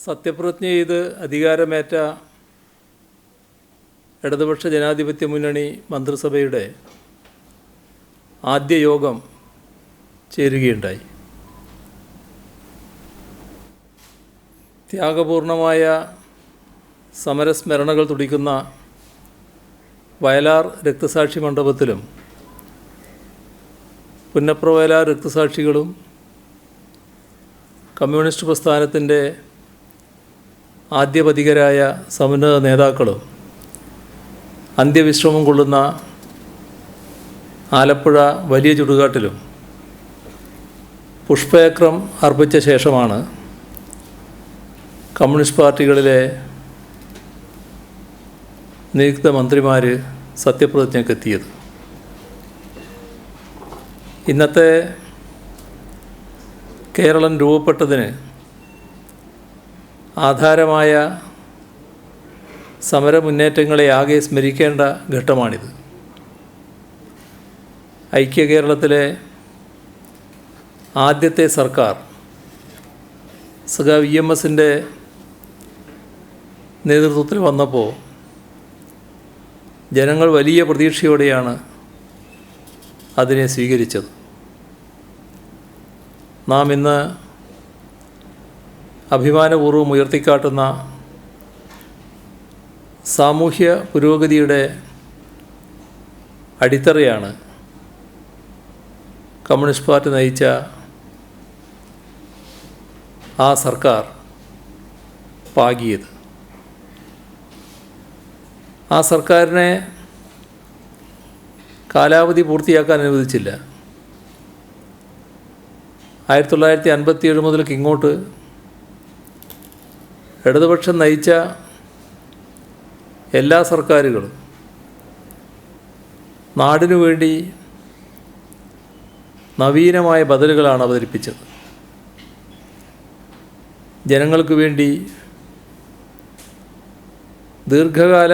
സത്യപ്രതിജ്ഞ ചെയ്ത് അധികാരമേറ്റ ഇടതുപക്ഷ ജനാധിപത്യ മുന്നണി മന്ത്രിസഭയുടെ ആദ്യ യോഗം ചേരുകയുണ്ടായി. ത്യാഗപൂർണമായ സമരസ്മരണകൾ തുടിക്കുന്ന വയലാർ രക്തസാക്ഷി മണ്ഡപത്തിലും പുന്നപ്ര വയലാർ രക്തസാക്ഷികളും കമ്മ്യൂണിസ്റ്റ് പ്രസ്ഥാനത്തിൻ്റെ ആദ്യപതികരായ സമുന്നത നേതാക്കളും അന്ത്യവിശ്രമം കൊള്ളുന്ന ആലപ്പുഴ വലിയ ചുടുകാട്ടിലും പുഷ്പചക്രം അർപ്പിച്ച ശേഷമാണ് കമ്മ്യൂണിസ്റ്റ് പാർട്ടികളിലെ നിയുക്ത മന്ത്രിമാർ സത്യപ്രതിജ്ഞയ്ക്കെത്തിയത്. ഇന്നത്തെ കേരളം രൂപപ്പെട്ടതിന് ആധാരമായ സമരമുന്നേറ്റങ്ങളെ ആകെ സ്മരിക്കേണ്ട ഘട്ടമാണിത്. ഐക്യ കേരളത്തിലെ ആദ്യത്തെ സർക്കാർ സഖാവ് EMSൻ്റെ നേതൃത്വത്തിൽ വന്നപ്പോൾ ജനങ്ങൾ വലിയ പ്രതീക്ഷയോടെയാണ് അതിനെ സ്വീകരിച്ചത്. നാം ഇന്ന് അഭിമാനപൂർവ്വം ഉയർത്തിക്കാട്ടുന്ന സാമൂഹ്യ പുരോഗതിയുടെ അടിത്തറയാണ് കമ്മ്യൂണിസ്റ്റ് പാർട്ടി നയിച്ച ആ സർക്കാർ പാകിയത്. ആ സർക്കാരിനെ കാലാവധി പൂർത്തിയാക്കാൻ അനുവദിച്ചില്ല. 1957 മുതൽക്ക് ഇങ്ങോട്ട് ഇടതുപക്ഷം നയിച്ച എല്ലാ സർക്കാരുകളും നാടിനു വേണ്ടി നവീനമായ ബദലുകളാണ് അവതരിപ്പിച്ചത്. ജനങ്ങൾക്ക് വേണ്ടി ദീർഘകാല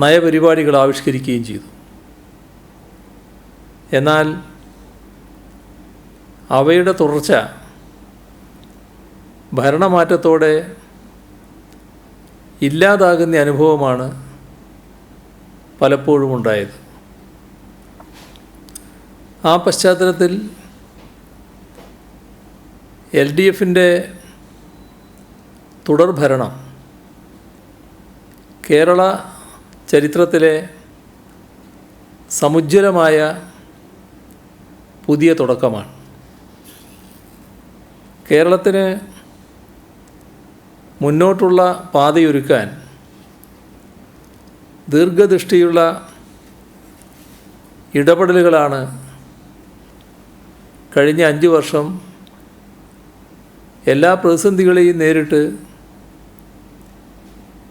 നയപരിപാടികൾ ആവിഷ്കരിക്കുകയും ചെയ്തു. എന്നാൽ അവയുടെ തുടർച്ച ഭരണമാറ്റത്തോടെ ഇല്ലാതാകുന്ന അനുഭവമാണ് പലപ്പോഴും ഉണ്ടായത്. ആ പശ്ചാത്തലത്തിൽ LDFൻ്റെ തുടർഭരണം കേരള ചരിത്രത്തിലെ സമുജ്വലമായ പുതിയ തുടക്കമാണ്. കേരളത്തിന് മുന്നോട്ടുള്ള പാതയൊരുക്കാൻ ദീർഘദൃഷ്ടിയുള്ള ഇടപെടലുകളാണ് കഴിഞ്ഞ 5 വർഷം എല്ലാ പ്രതിസന്ധികളെയും നേരിട്ട്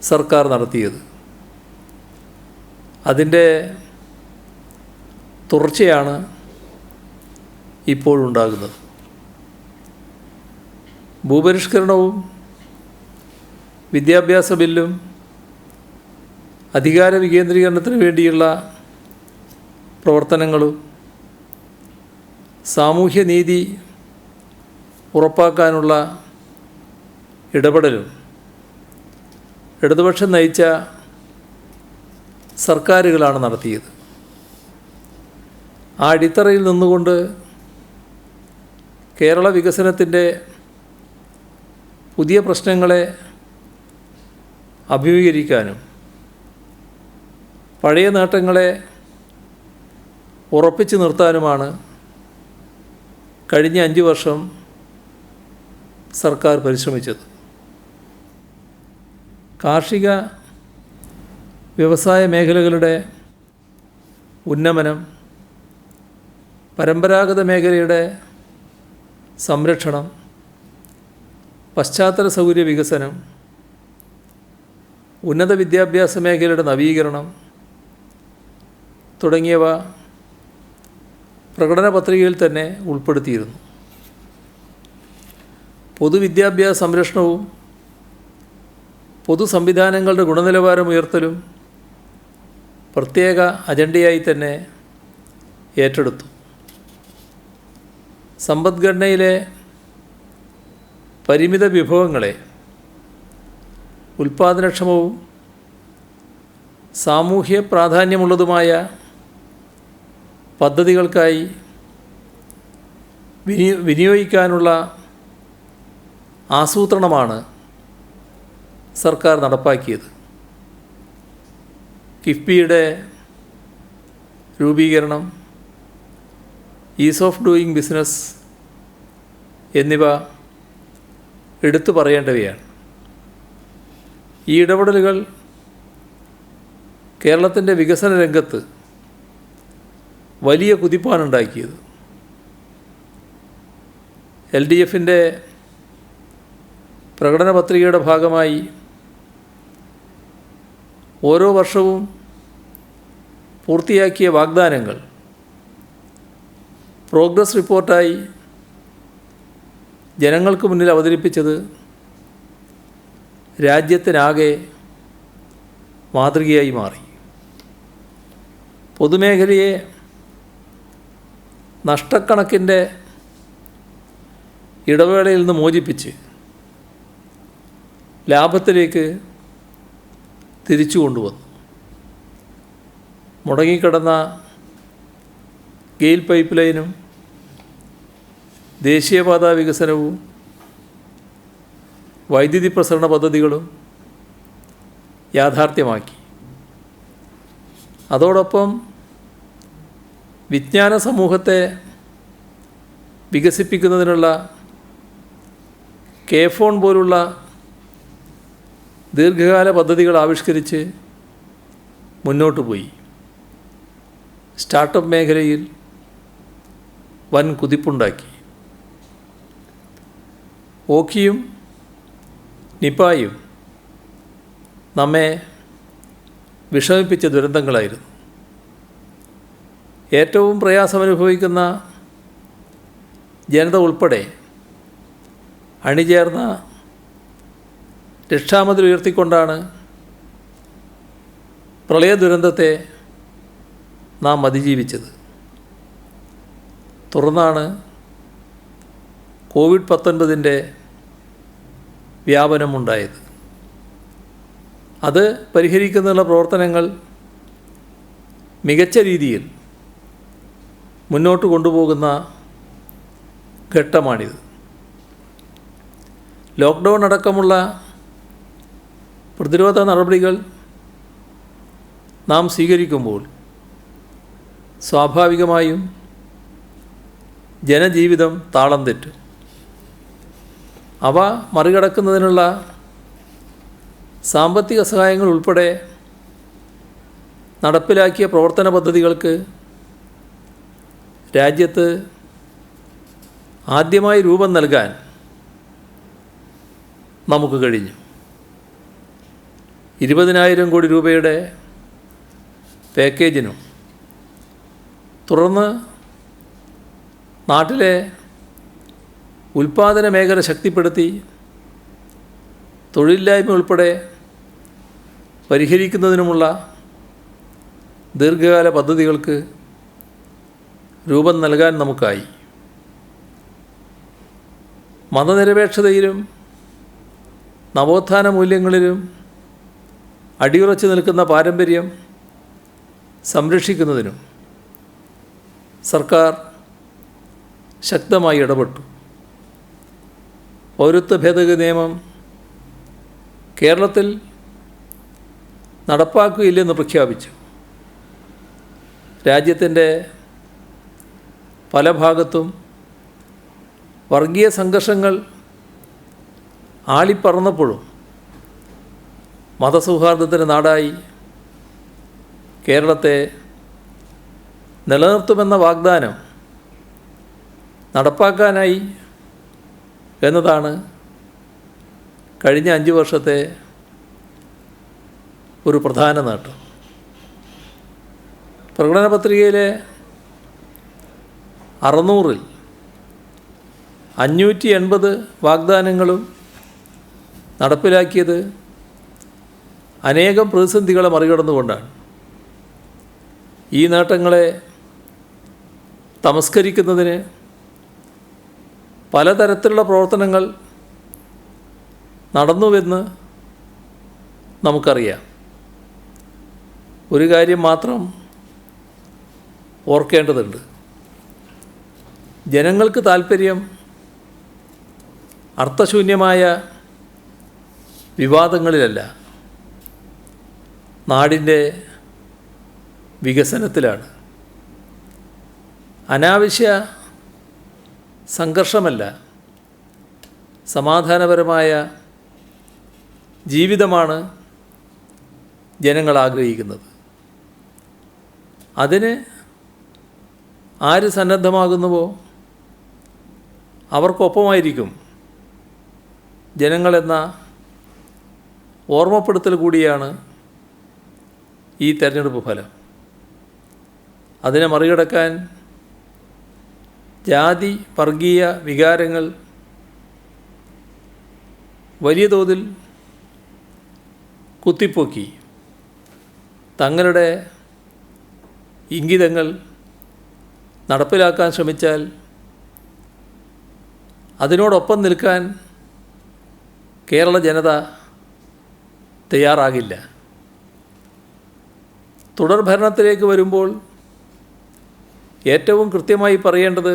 സർക്കാർ നടത്തിയത്. അതിൻ്റെ തുടർച്ചയാണ് ഇപ്പോഴുണ്ടാകുന്നത്. ഭൂപരിഷ്കരണവും വിദ്യാഭ്യാസ ബില്ലും അധികാര വികേന്ദ്രീകരണത്തിന് വേണ്ടിയുള്ള പ്രവർത്തനങ്ങളും സാമൂഹ്യനീതി ഉറപ്പാക്കാനുള്ള ഇടപെടലും ഇടതുപക്ഷം നയിച്ച സർക്കാരുകളാണ് നടത്തിയത്. ആ അടിത്തറയിൽ നിന്നുകൊണ്ട് കേരള വികസനത്തിൻ്റെ പുതിയ പ്രശ്നങ്ങളെ അഭിമുഖീകരിക്കാനും പഴയ നേട്ടങ്ങളെ ഉറപ്പിച്ചു നിർത്താനുമാണ് കഴിഞ്ഞ 5 വർഷം സർക്കാർ പരിശ്രമിച്ചത്. കാർഷിക വ്യവസായ മേഖലകളുടെ ഉന്നമനം, പരമ്പരാഗത മേഖലയുടെ സംരക്ഷണം, പശ്ചാത്തല സൗകര്യ വികസനം, ഉന്നത വിദ്യാഭ്യാസ മേഖലയുടെ നവീകരണം തുടങ്ങിയവ പ്രകടന പത്രികയിൽ തന്നെ ഉൾപ്പെടുത്തിയിരുന്നു. പൊതുവിദ്യാഭ്യാസ സംരക്ഷണവും പൊതു സംവിധാനങ്ങളുടെ ഗുണനിലവാരം ഉയർത്തലും പ്രത്യേക അജണ്ടയായി തന്നെ ഏറ്റെടുത്തു. സമ്പദ്ഘടനയിലെ പരിമിത വിഭവങ്ങളെ ഉൽപ്പാദനക്ഷമവും സാമൂഹ്യ പ്രാധാന്യമുള്ളതുമായ പദ്ധതികൾക്കായി വിനിയോഗിക്കാനുള്ള ആസൂത്രണമാണ് സർക്കാർ നടപ്പാക്കിയത്. കിഫ്ബിയുടെ രൂപീകരണം, ഈസ് ഓഫ് ഡൂയിങ് ബിസിനസ് എന്നിവ എടുത്തു പറയേണ്ടവയാണ്. ഈ ഇടപെടലുകൾ കേരളത്തിൻ്റെ വികസന രംഗത്ത് വലിയ കുതിപ്പാണുണ്ടാക്കിയത്. LDFൻ്റെ പ്രകടന പത്രികയുടെ ഭാഗമായി ഓരോ വർഷവും പൂർത്തിയാക്കിയ വാഗ്ദാനങ്ങൾ പ്രോഗ്രസ് റിപ്പോർട്ടായി ജനങ്ങൾക്ക് മുന്നിൽ അവതരിപ്പിച്ചത് രാജ്യത്തിനാകെ മാതൃകയായി മാറി. പൊതുമേഖലയെ നഷ്ടക്കണക്കിൻ്റെ ഇടവേളയിൽ നിന്ന് മോചിപ്പിച്ച് ലാഭത്തിലേക്ക് തിരിച്ചു കൊണ്ടുവന്നു. മുടങ്ങിക്കിടന്ന ഗെയിൽ പൈപ്പ് ലൈനും ദേശീയപാതാ വികസനവും വൈദ്യുതി പ്രസരണ പദ്ധതികളും യാഥാർത്ഥ്യമാക്കി. അതോടൊപ്പം വിജ്ഞാന സമൂഹത്തെ വികസിപ്പിക്കുന്നതിനുള്ള കെ-ഫോൺ പോലുള്ള ദീർഘകാല പദ്ധതികൾ ആവിഷ്കരിച്ച് മുന്നോട്ട് പോയി. സ്റ്റാർട്ടപ്പ് മേഖലയിൽ വൻ കുതിപ്പുണ്ടാക്കി. ഓഖിയും നിപായും നമ്മെ വിഷമിപ്പിച്ച ദുരന്തങ്ങളായിരുന്നു. ഏറ്റവും പ്രയാസമനുഭവിക്കുന്ന ജനത ഉൾപ്പെടെ അണിചേർന്ന രക്ഷാമതിൽ ഉയർത്തിക്കൊണ്ടാണ് പ്രളയ ദുരന്തത്തെ നാം അതിജീവിച്ചത്. തുടർന്നാണ് COVID-19 വ്യാപനമുണ്ടായത്. അത് പരിഹരിക്കുന്നതിനുള്ള പ്രവർത്തനങ്ങൾ മികച്ച രീതിയിൽ മുന്നോട്ട് കൊണ്ടുപോകുന്ന ഘട്ടമാണിത്. ലോക്ക്ഡൗൺ അടക്കമുള്ള പ്രതിരോധ നടപടികൾ നാം സ്വീകരിക്കുമ്പോൾ സ്വാഭാവികമായും ജനജീവിതം താളം തെറ്റും. അവ മറികടക്കുന്നതിനുള്ള സാമ്പത്തിക സഹായങ്ങൾ ഉൾപ്പെടെ നടപ്പിലാക്കിയ പ്രവർത്തന പദ്ധതികൾക്ക് രാജ്യത്ത് ആദ്യമായി രൂപം നൽകാൻ നമുക്ക് കഴിഞ്ഞു. 20,000 കോടി രൂപയുടെ പാക്കേജിനും തുടർന്ന് നാട്ടിലെ ഉൽപ്പാദന മേഖല ശക്തിപ്പെടുത്തി തൊഴിലില്ലായ്മ ഉൾപ്പെടെ പരിഹരിക്കുന്നതിനുമുള്ള ദീർഘകാല പദ്ധതികൾക്ക് രൂപം നൽകാൻ നമുക്കായി. മതനിരപേക്ഷതയിലും നവോത്ഥാന മൂല്യങ്ങളിലും അടിയുറച്ചു നിൽക്കുന്ന പാരമ്പര്യം സംരക്ഷിക്കുന്നതിനും സർക്കാർ ശക്തമായി ഇടപെട്ടു. പൗരത്വ ഭേദഗതി നിയമം കേരളത്തിൽ നടപ്പാക്കുകയില്ലെന്ന് പ്രഖ്യാപിച്ചു. രാജ്യത്തിൻ്റെ പല ഭാഗത്തും വർഗീയ സംഘർഷങ്ങൾ ആളിപ്പറന്നപ്പോഴും മതസൗഹാർദ്ദത്തിൻ്റെ നാടായി കേരളത്തെ നിലനിർത്തുമെന്ന വാഗ്ദാനം നടപ്പാക്കാനായി എന്നതാണ് കഴിഞ്ഞ 5 വർഷത്തെ ഒരു പ്രധാന നേട്ടം. പ്രകടന പത്രികയിലെ 600-ൽ 580 വാഗ്ദാനങ്ങളും നടപ്പിലാക്കിയത് അനേകം പ്രതിസന്ധികളെ മറികടന്നുകൊണ്ടാണ്. ഈ നേട്ടങ്ങളെ തമസ്കരിക്കുന്നതിന് പലതരത്തിലുള്ള പ്രവർത്തനങ്ങൾ നടന്നുവെന്ന് നമുക്കറിയാം. ഒരു കാര്യം മാത്രം ഓർക്കേണ്ടതുണ്ട്. ജനങ്ങൾക്ക് താൽപ്പര്യം അർത്ഥശൂന്യമായ വിവാദങ്ങളിലല്ല, നാടിൻ്റെ വികസനത്തിലാണ്. അനാവശ്യ സംഘർഷമല്ല, സമാധാനപരമായ ജീവിതമാണ് ജനങ്ങൾ ആഗ്രഹിക്കുന്നത്. അതിന് ആര് സന്നദ്ധമാകുന്നുവോ അവർക്കൊപ്പമായിരിക്കും ജനങ്ങളെന്ന ഓർമ്മപ്പെടുത്തൽ കൂടിയാണ് ഈ തെരഞ്ഞെടുപ്പ് ഫലം. അതിനെ മറികടക്കാൻ ജാതി വർഗീയ വികാരങ്ങൾ വലിയ തോതിൽ കുത്തിപ്പൊക്കി തങ്ങളുടെ ഇംഗിതങ്ങൾ നടപ്പിലാക്കാൻ ശ്രമിച്ചാൽ അതിനോടൊപ്പം നിൽക്കാൻ കേരള ജനത തയ്യാറാകില്ല. തുടർഭരണത്തിലേക്ക് വരുമ്പോൾ ഏറ്റവും കൃത്യമായി പറയേണ്ടത്,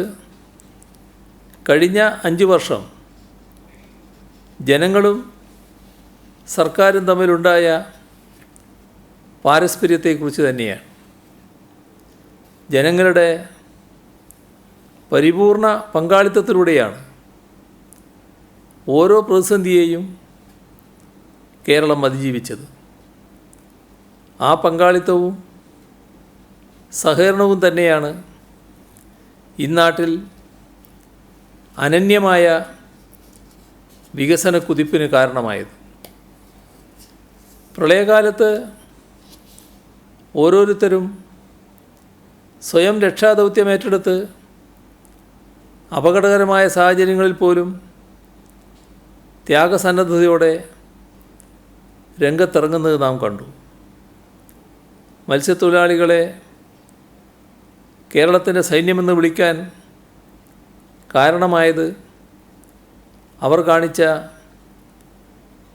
കഴിഞ്ഞ 5 വർഷം ജനങ്ങളും സർക്കാരും തമ്മിലുണ്ടായ പാരസ്പര്യത്തെക്കുറിച്ച് തന്നെയാണ്. ജനങ്ങളുടെ പരിപൂർണ പങ്കാളിത്തത്തിലൂടെയാണ് ഓരോ പ്രതിസന്ധിയെയും കേരളം അതിജീവിച്ചത്. ആ പങ്കാളിത്തവും സഹകരണവും തന്നെയാണ് ഇന്നാട്ടിൽ അനന്യമായ വികസന കുതിപ്പിന് കാരണമായത്. പ്രളയകാലത്ത് ഓരോരുത്തരും സ്വയം രക്ഷാദൗത്യം ഏറ്റെടുത്ത് അപകടകരമായ സാഹചര്യങ്ങളിൽ പോലും ത്യാഗസന്നദ്ധതയോടെ രംഗത്തിറങ്ങുന്നത് നാം കണ്ടു. മത്സ്യത്തൊഴിലാളികളെ കേരളത്തിൻ്റെ സൈന്യമെന്ന് വിളിക്കാൻ കാരണമായത് അവർ കാണിച്ച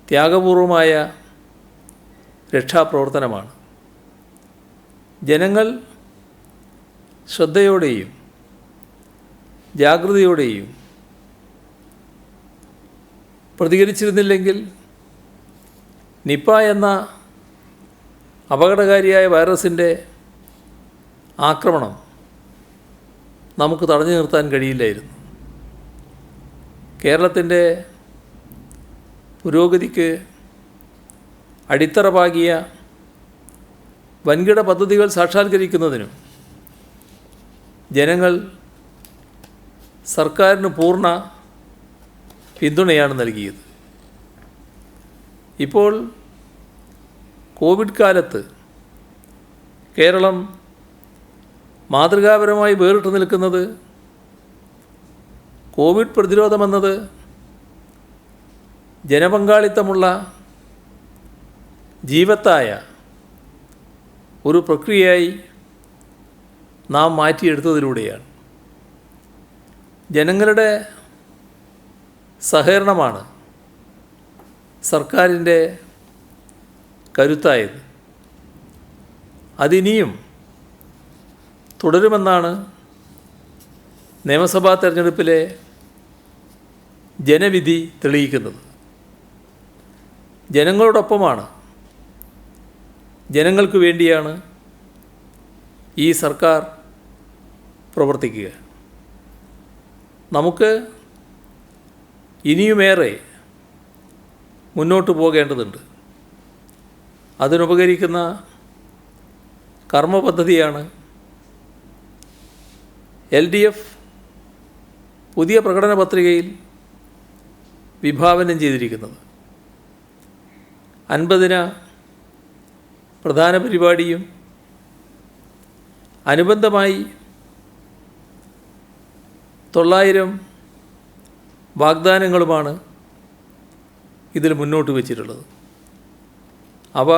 ത്യാഗപൂർവമായ രക്ഷാപ്രവർത്തനമാണ്. ജനങ്ങൾ ശ്രദ്ധയോടെയും ജാഗ്രതയോടെയും പ്രതികരിച്ചിരുന്നില്ലെങ്കിൽ നിപ്പ എന്ന അപകടകാരിയായ വൈറസിൻ്റെ ആക്രമണം നമുക്ക് തടഞ്ഞു നിർത്താൻ കഴിയില്ലായിരുന്നു. കേരളത്തിൻ്റെ പുരോഗതിക്ക് അടിത്തറ പാകിയ വൻകിട പദ്ധതികൾ സാക്ഷാത്കരിക്കുന്നതിനും ജനങ്ങൾ സർക്കാരിന് പൂർണ്ണ പിന്തുണയാണ് നൽകിയത്. ഇപ്പോൾ കോവിഡ് കാലത്ത് കേരളം മാതൃകാപരമായി വേറിട്ട് നിൽക്കുന്നത് കോവിഡ് പ്രതിരോധമെന്നത് ജനപങ്കാളിത്തമുള്ള ജീവത്തായ ഒരു പ്രക്രിയയായി നാം മാറ്റിയെടുത്തതിലൂടെയാണ്. ജനങ്ങളുടെ സഹകരണമാണ് സർക്കാരിൻ്റെ കരുത്തായത്. അതിനിയും തുടരുമെന്നാണ് നിയമസഭാ തെരഞ്ഞെടുപ്പിലെ ജനവിധി തെളിയിക്കുന്നത്. ജനങ്ങളോടൊപ്പമാണ്, ജനങ്ങൾക്ക് വേണ്ടിയാണ് ഈ സർക്കാർ പ്രവർത്തിക്കുക. നമുക്ക് ഇനിയുമേറെ മുന്നോട്ട് പോകേണ്ടതുണ്ട്. അതിനുപകരിക്കുന്ന കർമ്മപദ്ധതിയാണ് LDF പുതിയ പ്രകടന പത്രികയിൽ വിഭാവനം ചെയ്തിരിക്കുന്നത്. 50 പ്രധാന പരിപാടിയും അനുബന്ധമായി 900 വാഗ്ദാനങ്ങളുമാണ് ഇതിൽ മുന്നോട്ട് വച്ചിട്ടുള്ളത്. അവ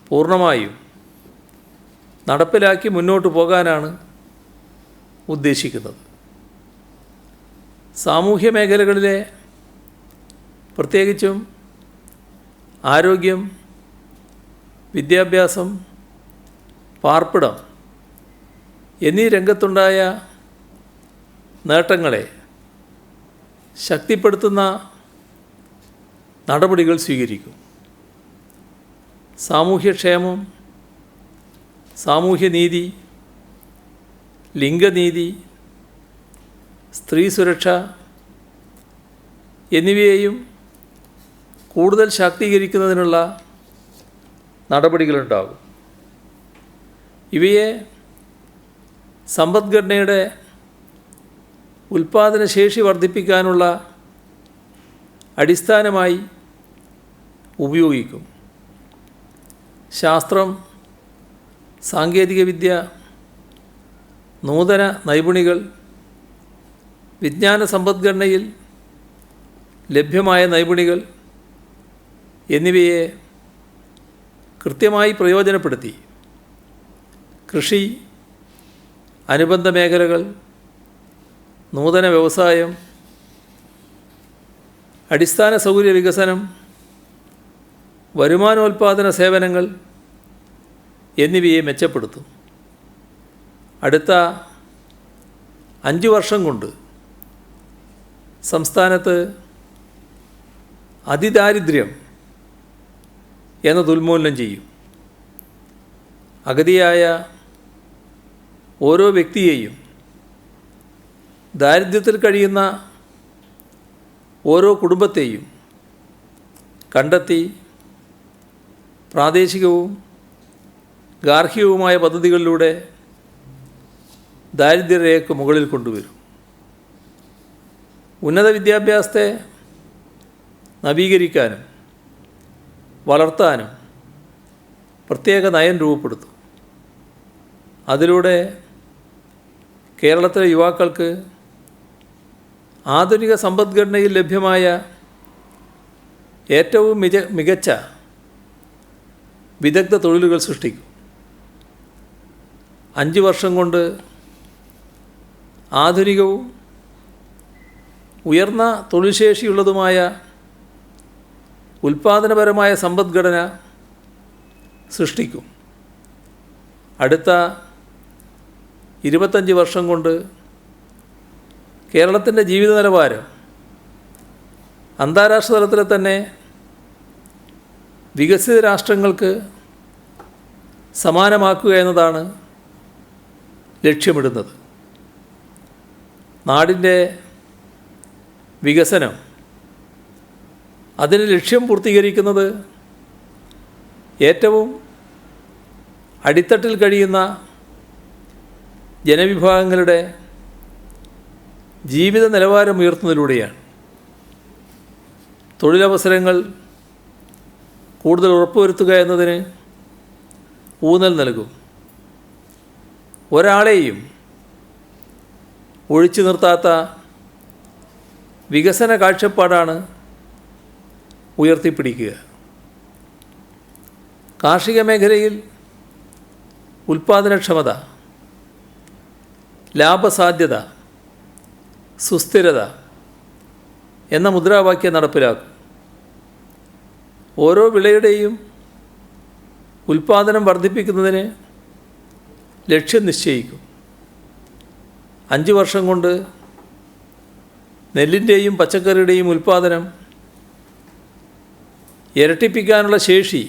പൂർണ്ണമായും നടപ്പിലാക്കി മുന്നോട്ട് പോകാനാണ് ഉദ്ദേശിക്കുന്നത്. സാമൂഹ്യ മേഖലകളിലെ പ്രത്യേകിച്ചും ആരോഗ്യം, വിദ്യാഭ്യാസം, പാർപ്പിടം എന്നീ രംഗത്തുണ്ടായ നേട്ടങ്ങളെ ശക്തിപ്പെടുത്തുന്ന നടപടികൾ സ്വീകരിക്കും. സാമൂഹ്യക്ഷേമം, സാമൂഹ്യനീതി, ലിംഗനീതി, സ്ത്രീ സുരക്ഷ എന്നിവയെയും കൂടുതൽ ശാക്തീകരിക്കുന്നതിനുള്ള നടപടികളുണ്ടാകും. ഇവയെ സമ്പദ്ഘടനയുടെ ഉൽപ്പാദനശേഷി വർദ്ധിപ്പിക്കാനുള്ള അടിസ്ഥാനമായി ഉപയോഗിക്കും. ശാസ്ത്രം, സാങ്കേതികവിദ്യ, നൂതന നൈപുണികൾ, വിജ്ഞാന സമ്പദ്ഘടനയിൽ ലഭ്യമായ നൈപുണികൾ എന്നിവയെ കൃത്യമായി പ്രയോജനപ്പെടുത്തി കൃഷി, അനുബന്ധ മേഖലകൾ, നൂതന വ്യവസായം, അടിസ്ഥാന സൗകര്യ വികസനം, വരുമാനോൽപാദന സേവനങ്ങൾ എന്നിവയെ മെച്ചപ്പെടുത്തും. അടുത്ത 5 വർഷം കൊണ്ട് സംസ്ഥാനത്ത് അതിദാരിദ്ര്യം എന്നത് ഉന്മൂലനം ചെയ്യും. അഗതിയായ ഓരോ വ്യക്തിയെയും, ദാരിദ്ര്യത്തിൽ കഴിയുന്ന ഓരോ കുടുംബത്തെയും കണ്ടെത്തി പ്രാദേശികവും ഗാർഹികവുമായ പദ്ധതികളിലൂടെ ദാരിദ്ര്യരേഖയ്ക്ക് മുകളിൽ കൊണ്ടുവരും. ഉന്നത വിദ്യാഭ്യാസത്തെ നവീകരിക്കാനും വളർത്താനും പ്രത്യേക നയം രൂപപ്പെടുത്തും. അതിലൂടെ കേരളത്തിലെ യുവാക്കൾക്ക് ആധുനിക സമ്പദ്ഘടനയിൽ ലഭ്യമായ ഏറ്റവും മികച്ച വിദഗ്ധ തൊഴിലുകൾ സൃഷ്ടിക്കും. 5 വർഷം കൊണ്ട് ആധുനികവും ഉയർന്ന തൊഴിൽശേഷിയുള്ളതുമായ ഉൽപ്പാദനപരമായ സമ്പദ്ഘടന സൃഷ്ടിക്കും. അടുത്ത 25 വർഷം കൊണ്ട് കേരളത്തിൻ്റെ ജീവിത നിലവാരം അന്താരാഷ്ട്ര തലത്തിലെ തന്നെ വികസിത രാഷ്ട്രങ്ങൾക്ക് സമാനമാക്കുക എന്നതാണ് ലക്ഷ്യമിടുന്നത്. നാടിൻ്റെ വികസനം, അതിന് ലക്ഷ്യം പൂർത്തീകരിക്കുന്നത് ഏറ്റവും അടിത്തട്ടിൽ കഴിയുന്ന ജനവിഭാഗങ്ങളുടെ ജീവിത നിലവാരം ഉയർത്തുന്നതിലൂടെയാണ്. തൊഴിലവസരങ്ങൾ കൂടുതൽ ഉറപ്പുവരുത്തുക എന്നതിന് ഊന്നൽ നൽകും. ഒരാളെയും ഒഴിച്ചു നിർത്താത്ത വികസന കാഴ്ചപ്പാടാണ് ഉയർത്തിപ്പിടിക്കുക. കാർഷിക മേഖലയിൽ ഉൽപ്പാദനക്ഷമത, ലാഭസാധ്യത, സുസ്ഥിരത എന്ന മുദ്രാവാക്യം നടപ്പിലാക്കും. ഓരോ വിളയുടെയും ഉൽപ്പാദനം വർദ്ധിപ്പിക്കുന്നതിന് ലക്ഷ്യം നിശ്ചയിക്കും. 5 വർഷം കൊണ്ട് നെല്ലിൻ്റെയും പച്ചക്കറിയുടെയും ഉൽപ്പാദനം ഇരട്ടിപ്പിക്കാനുള്ള ശേഷി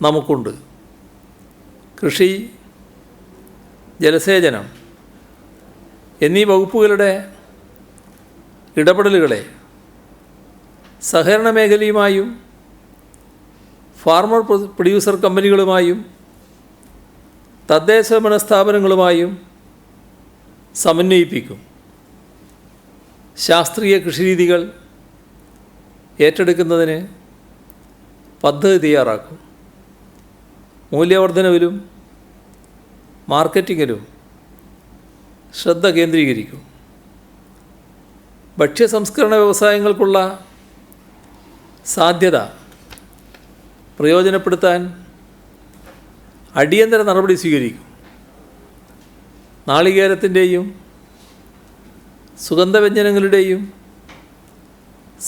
നമുക്കുണ്ട്. കൃഷി, ജലസേചനം എന്നീ വകുപ്പുകളുടെ ഇടപെടലുകളെ സഹകരണ മേഖലയുമായും ഫാർമർ പ്രൊഡ്യൂസർ കമ്പനികളുമായും തദ്ദേശഭരണ സ്ഥാപനങ്ങളുമായും സമന്വയിപ്പിക്കും. ശാസ്ത്രീയ കൃഷിരീതികൾ ഏറ്റെടുക്കുന്നതിന് പദ്ധതി തയ്യാറാക്കും. മൂല്യവർദ്ധനവിലും മാർക്കറ്റിങ്ങിലും ശ്രദ്ധ കേന്ദ്രീകരിക്കും. ഭക്ഷ്യസംസ്കരണ വ്യവസായങ്ങൾക്കുള്ള സാധ്യത പ്രയോജനപ്പെടുത്താൻ അടിയന്തര നടപടി സ്വീകരിക്കും. നാളികേരത്തിൻ്റെയും സുഗന്ധവ്യഞ്ജനങ്ങളുടെയും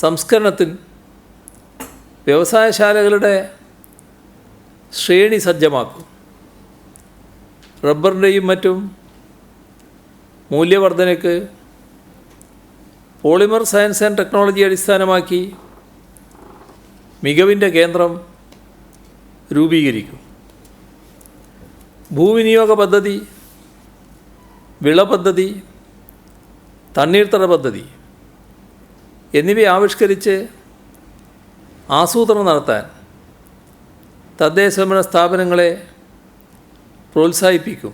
സംസ്കരണത്തിന് വ്യവസായശാലകളുടെ ശ്രേണി സജ്ജമാക്കും. റബ്ബറിൻ്റെയും മറ്റും മൂല്യവർദ്ധനയ്ക്ക് പോളിമർ സയൻസ് ആൻഡ് ടെക്നോളജി അടിസ്ഥാനമാക്കി മികവിൻ്റെ കേന്ദ്രം രൂപീകരിക്കും. ഭൂവിനിയോഗ പദ്ധതി, വിള പദ്ധതി, തണ്ണീർത്തട പദ്ധതി എന്നിവ ആവിഷ്കരിച്ച് ആസൂത്രണം നടത്താൻ തദ്ദേശഭരണ സ്ഥാപനങ്ങളെ പ്രോത്സാഹിപ്പിക്കും.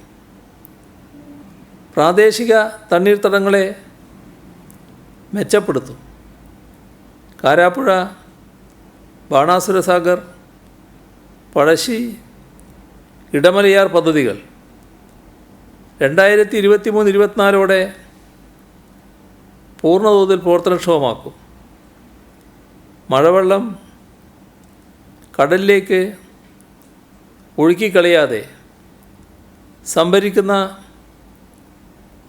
പ്രാദേശിക തണ്ണീർത്തടങ്ങളെ മെച്ചപ്പെടുത്തും. കാരാപ്പുഴ, ബാണാസുര സാഗർ, പഴശ്ശി, ഇടമലയാർ പദ്ധതികൾ 2023-24 പൂർണ്ണതോതിൽ പ്രവർത്തനക്ഷമമാക്കും. മഴവെള്ളം കടലിലേക്ക് ഒഴുക്കിക്കളയാതെ സംഭരിക്കുന്ന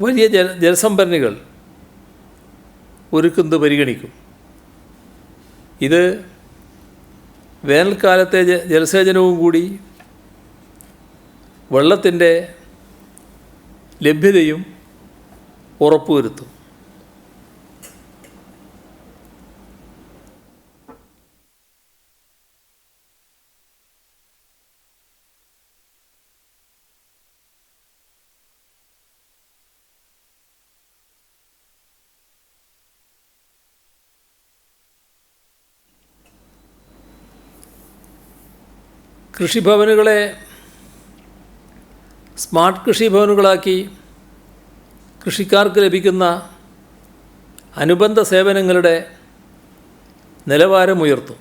വലിയ ജലസംഭരണികൾ ഒരുക്കുന്നത് പരിഗണിക്കും. ഇത് വേനൽക്കാലത്തെ ജലസേചനവും കൂടി വെള്ളത്തിൻ്റെ ലഭ്യതയും ഉറപ്പുവരുത്തും. കൃഷിഭവനുകളെ സ്മാർട്ട് കൃഷിഭവനുകളാക്കി കൃഷിക്കാർക്ക് ലഭിക്കുന്ന അനുബന്ധ സേവനങ്ങളുടെ നിലവാരമുയർത്തും.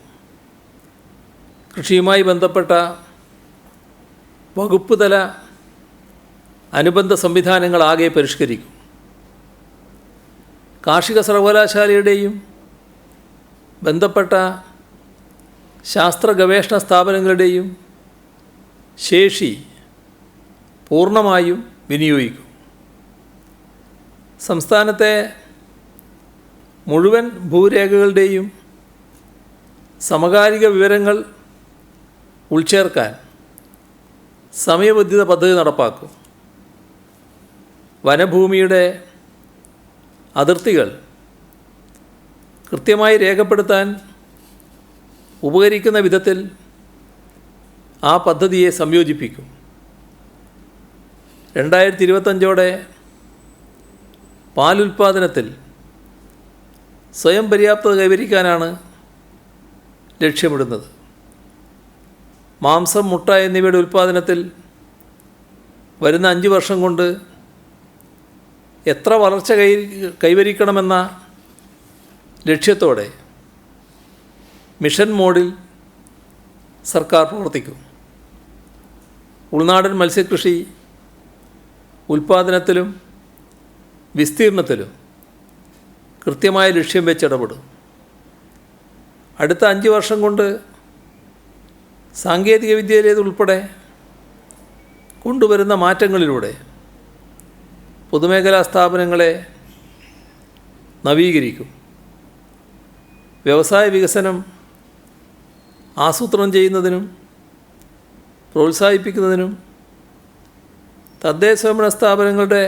കൃഷിയുമായി ബന്ധപ്പെട്ട വകുപ്പ് തല അനുബന്ധ സംവിധാനങ്ങളാകെ പരിഷ്കരിക്കും. കാർഷിക സർവകലാശാലയുടെയും ബന്ധപ്പെട്ട ശാസ്ത്ര ഗവേഷണ സ്ഥാപനങ്ങളുടെയും ശേഷി പൂർണ്ണമായും വിനിയോഗിക്കും. സംസ്ഥാനത്തെ മുഴുവൻ ഭൂരേഖകളുടെയും സമകാലിക വിവരങ്ങൾ ഉൾച്ചേർക്കാൻ സമയബന്ധിത പദ്ധതി നടപ്പാക്കും. വനഭൂമിയുടെ അതിർത്തികൾ കൃത്യമായി രേഖപ്പെടുത്താൻ ഉപകരിക്കുന്ന വിധത്തിൽ ആ പദ്ധതിയെ സംയോജിപ്പിക്കും. 2025 പാലുൽപാദനത്തിൽ സ്വയം പര്യാപ്തത കൈവരിക്കാനാണ് ലക്ഷ്യമിടുന്നത്. മാംസം, മുട്ട എന്നിവയുടെ ഉൽപ്പാദനത്തിൽ വരുന്ന 5 വർഷം കൊണ്ട് എത്ര വളർച്ച കൈവരിക്കണമെന്ന ലക്ഷ്യത്തോടെ മിഷൻ മോഡിൽ സർക്കാർ പ്രവർത്തിക്കും. ഉൾനാടൻ മത്സ്യകൃഷി ഉൽപ്പാദനത്തിലും വിസ്തീർണത്തിലും കൃത്യമായ ലക്ഷ്യം വെച്ചിടപെടും. അടുത്ത 5 വർഷം കൊണ്ട് സാങ്കേതിക വിദ്യയിലേതുൾപ്പെടെ കൊണ്ടുവരുന്ന മാറ്റങ്ങളിലൂടെ പൊതുമേഖലാ സ്ഥാപനങ്ങളെ നവീകരിക്കും. വ്യവസായ വികസനം ആസൂത്രണം ചെയ്യുന്നതിനും പ്രോത്സാഹിപ്പിക്കുന്നതിനും തദ്ദേശഭരണ സ്ഥാപനങ്ങളുടെ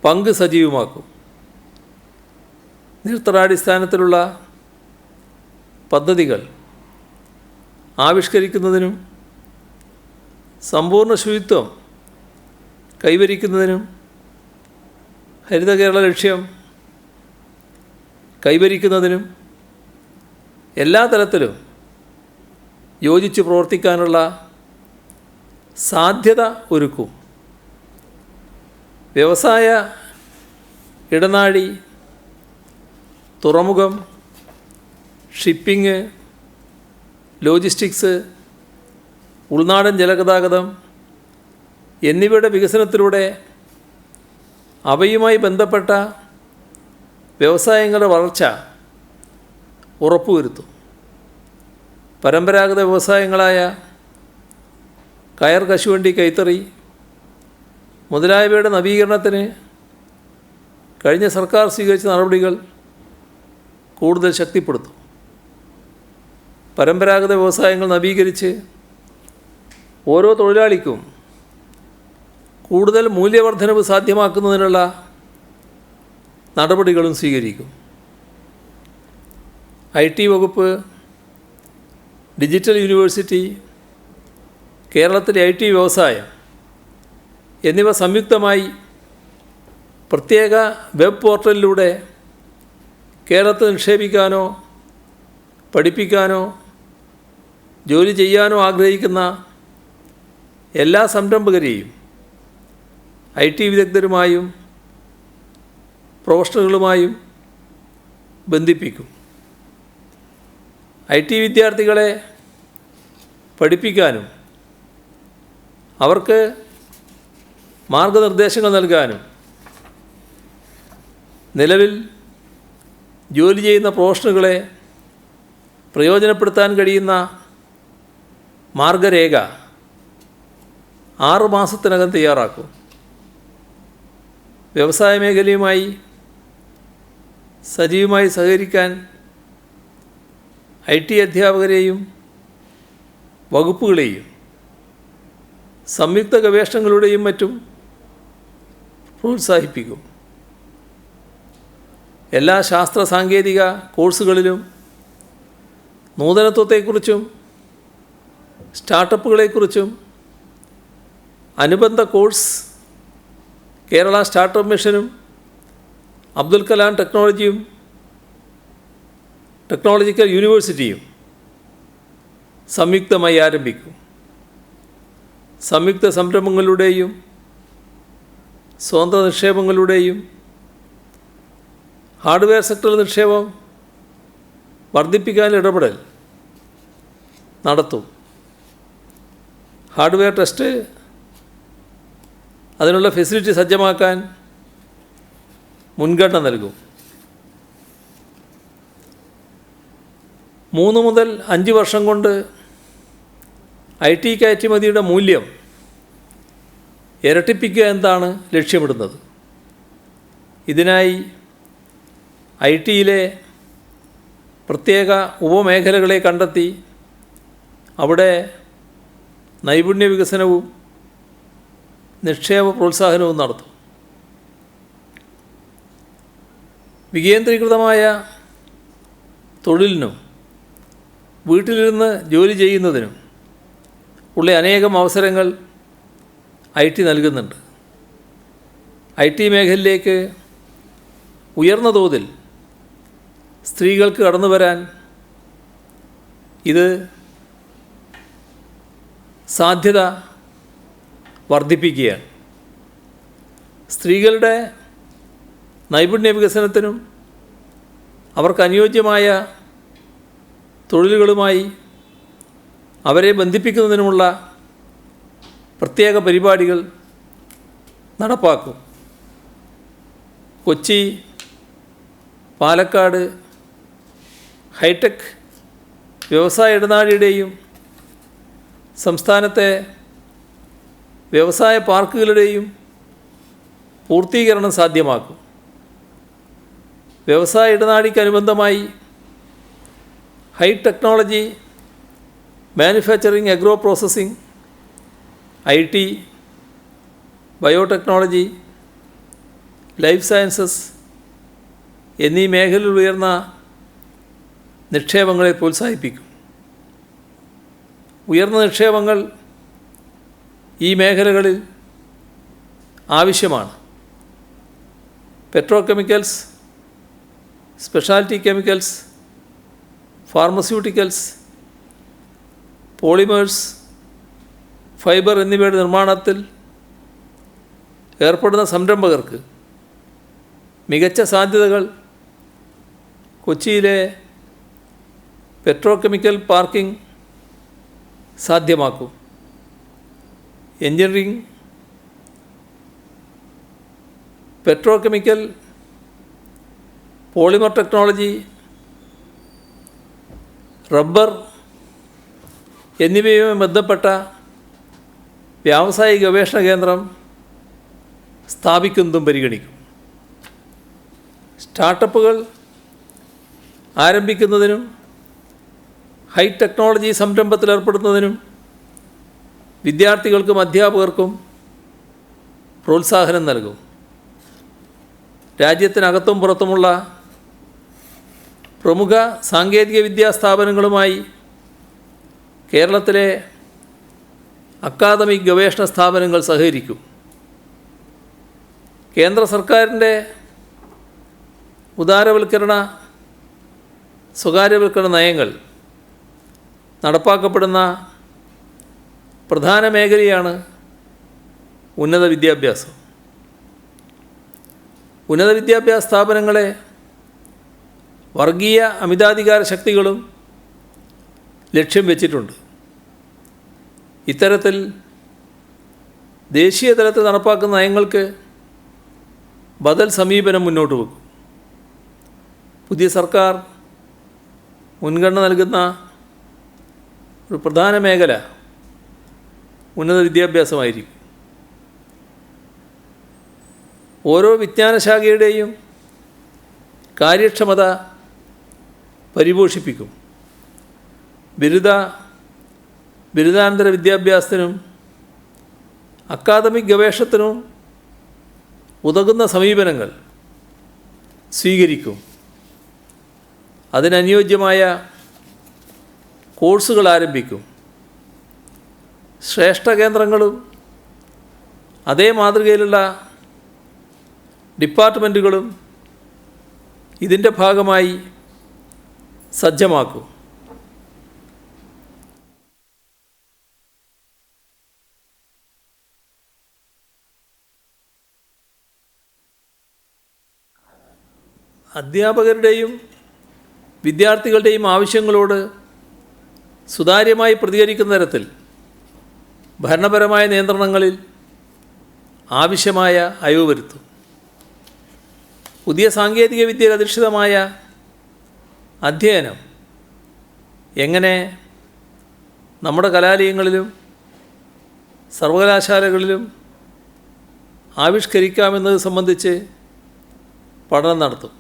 പങ്ക് സജീവമാക്കും. നീർത്തടാടിസ്ഥാനത്തിലുള്ള പദ്ധതികൾ ആവിഷ്കരിക്കുന്നതിനും സമ്പൂർണ്ണ ശുചിത്വം കൈവരിക്കുന്നതിനും ഹരിത കേരള ലക്ഷ്യം കൈവരിക്കുന്നതിനും എല്ലാ തലത്തിലും യോജിച്ച് പ്രവർത്തിക്കാനുള്ള സാധ്യത ഒരുക്കും. വ്യവസായ ഇടനാഴി, തുറമുഖം, ഷിപ്പിംഗ്, ലോജിസ്റ്റിക്സ്, ഉൾനാടൻ ജലഗതാഗതം എന്നിവയുടെ വികസനത്തിലൂടെ അവയുമായി ബന്ധപ്പെട്ട വ്യവസായങ്ങളുടെ വളർച്ച ഉറപ്പുവരുത്തും. പരമ്പരാഗത വ്യവസായങ്ങളായ കയർ, കശുവണ്ടി, കൈത്തറി മുതലായവയുടെ നവീകരണത്തിന് കഴിഞ്ഞ സർക്കാർ സ്വീകരിച്ച നടപടികൾ കൂടുതൽ ശക്തിപ്പെടുത്തും. പരമ്പരാഗത വ്യവസായങ്ങൾ നവീകരിച്ച് ഓരോ തൊഴിലാളിക്കും കൂടുതൽ മൂല്യവർദ്ധനവ് സാധ്യമാക്കുന്നതിനുള്ള നടപടികളും സ്വീകരിക്കും. IT വകുപ്പ്, ഡിജിറ്റൽ യൂണിവേഴ്സിറ്റി, കേരളത്തിലെ IT വ്യവസായം എന്നിവ സംയുക്തമായി പ്രത്യേക വെബ് പോർട്ടലിലൂടെ കേരളത്തിൽ നിക്ഷേപിക്കാനോ പഠിപ്പിക്കാനോ ജോലി ചെയ്യാനോ ആഗ്രഹിക്കുന്ന എല്ലാ സംരംഭകരെയും IT വിദഗ്ധരുമായും പ്രൊഫഷണലുകളുമായും ബന്ധിപ്പിക്കും. IT വിദ്യാർത്ഥികളെ പഠിപ്പിക്കാനും അവർക്ക് മാർഗനിർദ്ദേശങ്ങൾ നൽകാനും നിലവിൽ ജോലി ചെയ്യുന്ന പ്രൊഫഷണലുകളെ പ്രയോജനപ്പെടുത്താൻ കഴിയുന്ന മാർഗരേഖ 6 മാസത്തിനകം തയ്യാറാക്കും. വ്യവസായ മേഖലയുമായി സജീവമായി സഹകരിക്കാൻ IT അധ്യാപകരെയും വകുപ്പുകളെയും സംയുക്ത ഗവേഷണങ്ങളുടെയും മറ്റും പ്രോത്സാഹിപ്പിക്കും. എല്ലാ ശാസ്ത്ര സാങ്കേതിക കോഴ്സുകളിലും നൂതനത്വത്തെക്കുറിച്ചും സ്റ്റാർട്ടപ്പുകളെക്കുറിച്ചും അനുബന്ധ കോഴ്സ് കേരള സ്റ്റാർട്ടപ്പ് മിഷനും അബ്ദുൽ കലാം ടെക്നോളജിക്കൽ യൂണിവേഴ്സിറ്റിയും സംയുക്തമായി ആരംഭിക്കും. സംയുക്ത സംരംഭങ്ങളുടെയും സ്വതന്ത്ര നിക്ഷേപങ്ങളുടെയും ഹാർഡ്വെയർ സെക്ടറിൽ നിക്ഷേപം വർദ്ധിപ്പിക്കാൻ ഇടപെടൽ നടത്തും. ഹാർഡ്വെയർ ടെസ്റ്റ് അതിനുള്ള ഫെസിലിറ്റി സജ്ജമാക്കാൻ മുൻഗണന നൽകും. 3 മുതൽ 5 വർഷം കൊണ്ട് IT കയറ്റുമതിയുടെ മൂല്യം ഇരട്ടിപ്പിക്കുക എന്നതാണ് ലക്ഷ്യമിടുന്നത്. ഇതിനായി IT-യിലെ പ്രത്യേക ഉപമേഖലകളെ കണ്ടെത്തി അവിടെ നൈപുണ്യ വികസനവും നിക്ഷേപ പ്രോത്സാഹനവും നടത്തും. വികേന്ദ്രീകൃതമായ തൊഴിലിനും വീട്ടിലിരുന്ന് ജോലി ചെയ്യുന്നതിനും ഉള്ള അനേകം അവസരങ്ങൾ IT നൽകുന്നുണ്ട്. IT മേഖലയിലേക്ക് ഉയർന്ന തോതിൽ സ്ത്രീകൾക്ക് കടന്നു വരാൻ ഇത് സാധ്യത വർദ്ധിപ്പിക്കുകയാണ്. സ്ത്രീകളുടെ നൈപുണ്യ വികസനത്തിനും അവർക്ക് അനുയോജ്യമായ തൊഴിലുകളുമായി അവരെ ബന്ധിപ്പിക്കുന്നതിനുമുള്ള പ്രത്യേക പരിപാടികൾ നടപ്പാക്കും. കൊച്ചി, പാലക്കാട് ഹൈടെക് വ്യവസായ ഇടനാഴിയുടെയും സംസ്ഥാനത്തെ വ്യവസായ പാർക്കുകളുടെയും പൂർത്തീകരണം സാധ്യമാക്കും. വ്യവസായ ഇടനാഴിക്കനുബന്ധമായി high technology, manufacturing, agro processing, IT, biotechnology, life sciences എന്നീ മേഖലയിൽ ഉയർന്ന നിക്ഷേപങ്ങളെ പ്രോത്സാഹിപ്പിക്കും. ഉയർന്ന നിക്ഷേപങ്ങൾ ഈ മേഖലകളിൽ ആവശ്യമാണ്. Petro chemicals, speciality chemicals, pharmaceuticals, polymers, fibre എന്നിവയുടെ നിർമ്മാണത്തിൽ ഏർപ്പെടുന്ന സംരംഭകർക്ക് മികച്ച സാധ്യതകൾ കൊച്ചിയിലെ പെട്രോ കെമിക്കൽ പാർക്കിംഗ് സാധ്യമാക്കും. Engineering, petro chemical, polymer technology, rubber എന്നിവയുമായി ബന്ധപ്പെട്ട വ്യാവസായിക ഗവേഷണ കേന്ദ്രം സ്ഥാപിക്കുന്നതും പരിഗണിക്കും. സ്റ്റാർട്ടപ്പുകൾ ആരംഭിക്കുന്നതിനും ഹൈ ടെക്നോളജി സംരംഭത്തിലേർപ്പെടുന്നതിനും വിദ്യാർത്ഥികൾക്കും അധ്യാപകർക്കും പ്രോത്സാഹനം നൽകും. രാജ്യത്തിനകത്തും പുറത്തുമുള്ള പ്രമുഖ സാങ്കേതിക വിദ്യാ സ്ഥാപനങ്ങളുമായി കേരളത്തിലെ അക്കാദമിക് ഗവേഷണ സ്ഥാപനങ്ങൾ സഹകരിക്കും. കേന്ദ്ര സർക്കാരിൻ്റെ ഉദാരവൽക്കരണ സ്വകാര്യവൽക്കരണ നയങ്ങൾ നടപ്പാക്കപ്പെടുന്ന പ്രധാന മേഖലയാണ് ഉന്നത വിദ്യാഭ്യാസം. ഉന്നത വിദ്യാഭ്യാസ സ്ഥാപനങ്ങളെ വർഗീയ അമിതാധികാര ശക്തികളും ലക്ഷ്യം വെച്ചിട്ടുണ്ട്. ഇത്തരത്തിൽ ദേശീയ തലത്തിൽ നടപ്പാക്കുന്ന നയങ്ങൾക്ക് ബദൽ സമീപനം മുന്നോട്ട് വെക്കും. പുതിയ സർക്കാർ മുൻഗണന നൽകുന്ന ഒരു പ്രധാന മേഖല ഉന്നത വിദ്യാഭ്യാസമായിരിക്കും. ഓരോ വിജ്ഞാനശാഖയുടെയും കാര്യക്ഷമത പരിപോഷിപ്പിക്കും. ബിരുദാനന്തര വിദ്യാഭ്യാസത്തിനും അക്കാദമിക് ഗവേഷണത്തിനും ഉതകുന്ന സമീപനങ്ങൾ സ്വീകരിക്കും. അതിനനുയോജ്യമായ കോഴ്സുകൾ ആരംഭിക്കും. ശ്രേഷ്ഠ കേന്ദ്രങ്ങളും അതേ മാതൃകയിലുള്ള ഡിപ്പാർട്ട്മെൻറ്റുകളും ഇതിൻ്റെ ഭാഗമായി സജ്ജമാക്കും. അധ്യാപകരുടെയും വിദ്യാർത്ഥികളുടെയും ആവശ്യങ്ങളോട് സുതാര്യമായി പ്രതികരിക്കുന്ന തരത്തിൽ ഭരണപരമായ നിയന്ത്രണങ്ങളിൽ ആവശ്യമായ അയവ് വരുത്തും. പുതിയ സാങ്കേതിക വിദ്യയിൽ അധിഷ്ഠിതമായ അധ്യയനം എങ്ങനെ നമ്മുടെ കലാലയങ്ങളിലും സർവകലാശാലകളിലും ആവിഷ്കരിക്കാമെന്നത് സംബന്ധിച്ച് പഠനം നടത്തും.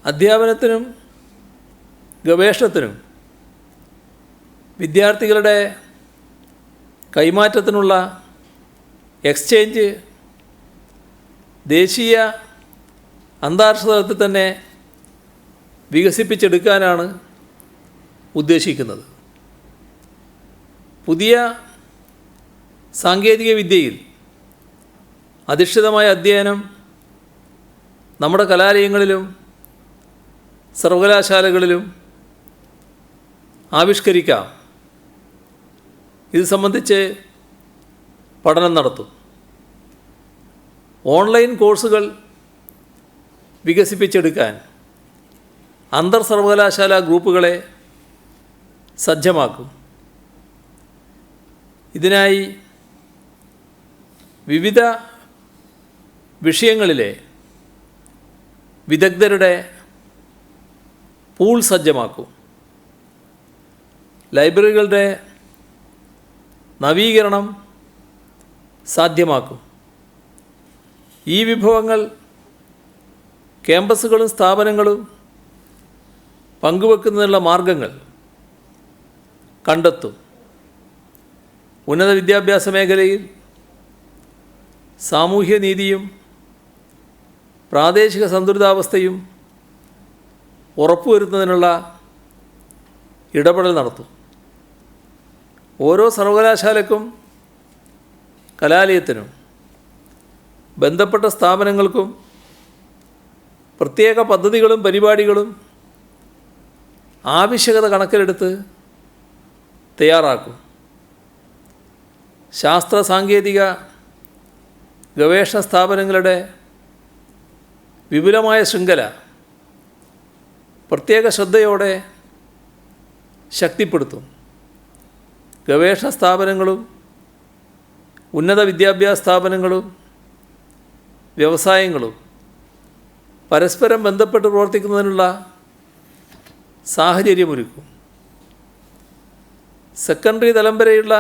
അധ്യാപനത്തിനും ഗവേഷണത്തിനും വിദ്യാർത്ഥികളുടെ കൈമാറ്റത്തിനുള്ള എക്സ്ചേഞ്ച് ദേശീയ അന്താരാഷ്ട്ര തലത്തിൽ തന്നെ വികസിപ്പിച്ചെടുക്കാനാണ് ഉദ്ദേശിക്കുന്നത്. പുതിയ സാങ്കേതിക വിദ്യയിൽ അധിഷ്ഠിതമായ അധ്യയനം നമ്മുടെ കലാലയങ്ങളിലും സർവകലാശാലകളിലും ആവിഷ്കരിക്കാം. ഇത് സംബന്ധിച്ച് പഠനം നടത്തും. ഓൺലൈൻ കോഴ്സുകൾ വികസിപ്പിച്ചെടുക്കാൻ അന്തർ സർവകലാശാല ഗ്രൂപ്പുകളെ സജ്ജമാക്കും. ഇതിനായി വിവിധ വിഷയങ്ങളിലെ വിദഗ്ധരുടെ പൂൾ സജ്ജമാക്കും. ലൈബ്രറികളുടെ നവീകരണം സാധ്യമാക്കും. ഈ വിഭവങ്ങൾ ക്യാമ്പസുകളും സ്ഥാപനങ്ങളും പങ്കുവെക്കുന്നതിനുള്ള മാർഗങ്ങൾ കണ്ടെത്തും. ഉന്നത വിദ്യാഭ്യാസ മേഖലയിൽ സാമൂഹ്യനീതിയും പ്രാദേശിക സന്തുലിതാവസ്ഥയും ഉറപ്പുവരുത്തുന്നതിനുള്ള ഇടപെടൽ നടത്തും. ഓരോ സർവകലാശാലയ്ക്കും കലാലയത്തിനും ബന്ധപ്പെട്ട സ്ഥാപനങ്ങൾക്കും പ്രത്യേക പദ്ധതികളും പരിപാടികളും ആവശ്യകത കണക്കിലെടുത്ത് തയ്യാറാക്കും. ശാസ്ത്ര സാങ്കേതിക ഗവേഷണ സ്ഥാപനങ്ങളുടെ വിപുലമായ ശൃംഖല പ്രത്യേക ശ്രദ്ധയോടെ ശക്തിപ്പെടുത്തും. ഗവേഷണ സ്ഥാപനങ്ങളും ഉന്നത വിദ്യാഭ്യാസ സ്ഥാപനങ്ങളും വ്യവസായങ്ങളും പരസ്പരം ബന്ധപ്പെട്ട് പ്രവർത്തിക്കുന്നതിനുള്ള സാഹചര്യമൊരുക്കും. സെക്കൻഡറി തലം വരെയുള്ള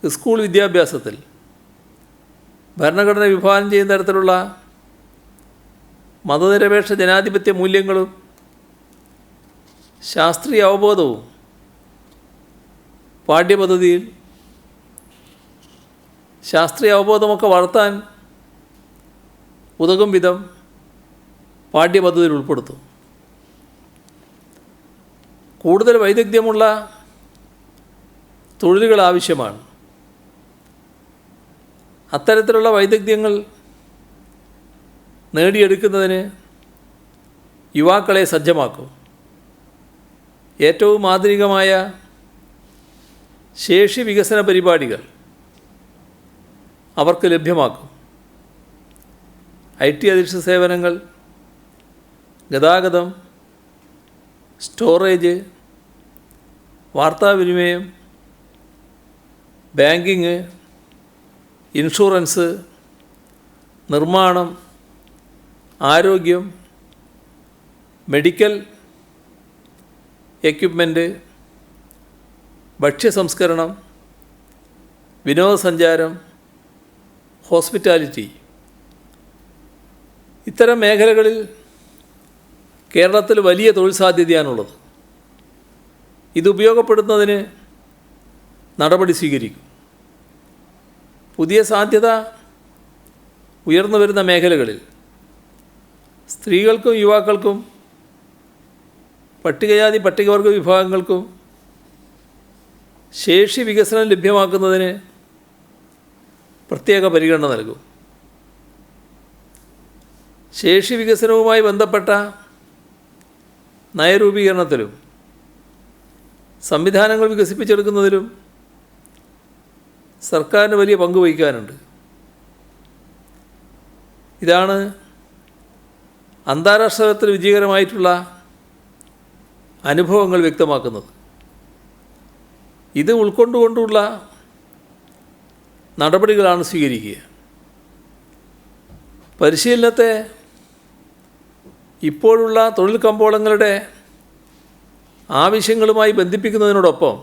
സ്കൂൾ വിദ്യാഭ്യാസത്തിൽ ഭരണഘടന വിഭാവനം ചെയ്യുന്ന തരത്തിലുള്ള മതനിരപേക്ഷ ജനാധിപത്യ മൂല്യങ്ങളും ശാസ്ത്രീയ അവബോധവും പാഠ്യപദ്ധതിയിൽ ശാസ്ത്രീയ അവബോധമൊക്കെ വളർത്താൻ ഉതകും വിധം പാഠ്യപദ്ധതിയിൽ ഉൾപ്പെടുത്തും. കൂടുതൽ വൈദഗ്ധ്യമുള്ള തൊഴിലുകൾ ആവശ്യമാണ്. അത്തരത്തിലുള്ള വൈദഗ്ധ്യങ്ങൾ നേടിയെടുക്കുന്നതിന് യുവാക്കളെ സജ്ജമാക്കും. ഏറ്റവും ആധുനികമായ ശേഷി വികസന പരിപാടികൾ അവർക്ക് ലഭ്യമാക്കും. IT അധിഷ്ഠിത സേവനങ്ങൾ, ഗതാഗതം, സ്റ്റോറേജ്, വാർത്താവിനിമയം, ബാങ്കിങ്, ഇൻഷുറൻസ്, നിർമ്മാണം, ആരോഗ്യം, മെഡിക്കൽ എക്യുപ്മെൻറ്റ്, ഭക്ഷ്യസംസ്കരണം, വിനോദസഞ്ചാരം, ഹോസ്പിറ്റാലിറ്റി, ഇത്തരം മേഖലകളിൽ കേരളത്തിൽ വലിയ തൊഴിൽ സാധ്യതയാണുള്ളത്. ഇത് ഉപയോഗപ്പെടുത്തുന്നതിന് നടപടി സ്വീകരിക്കും. പുതിയ സാധ്യത ഉയർന്നു വരുന്ന മേഖലകളിൽ സ്ത്രീകൾക്കും യുവാക്കൾക്കും പട്ടികജാതി പട്ടികവർഗ വിഭാഗങ്ങൾക്കും ശേഷി വികസനം ലഭ്യമാക്കുന്നതിന് പ്രത്യേക പരിഗണന നൽകും. ശേഷി വികസനവുമായി ബന്ധപ്പെട്ട നയരൂപീകരണത്തിലും സംവിധാനങ്ങൾ വികസിപ്പിച്ചെടുക്കുന്നതിലും സർക്കാരിന് വലിയ പങ്ക് വഹിക്കാനുണ്ട്. ഇതാണ് അന്താരാഷ്ട്ര തലത്തിൽ വിജയകരമായിട്ടുള്ള അനുഭവങ്ങൾ വ്യക്തമാക്കുന്നത്. ഇത് ഉൾക്കൊണ്ടുകൊണ്ടുള്ള നടപടികളാണ് സ്വീകരിക്കുക. പരിശീലനത്തെ ഇപ്പോഴുള്ള തൊഴിൽ കമ്പോളങ്ങളുടെ ആവശ്യങ്ങളുമായി ബന്ധിപ്പിക്കുന്നതിനോടൊപ്പം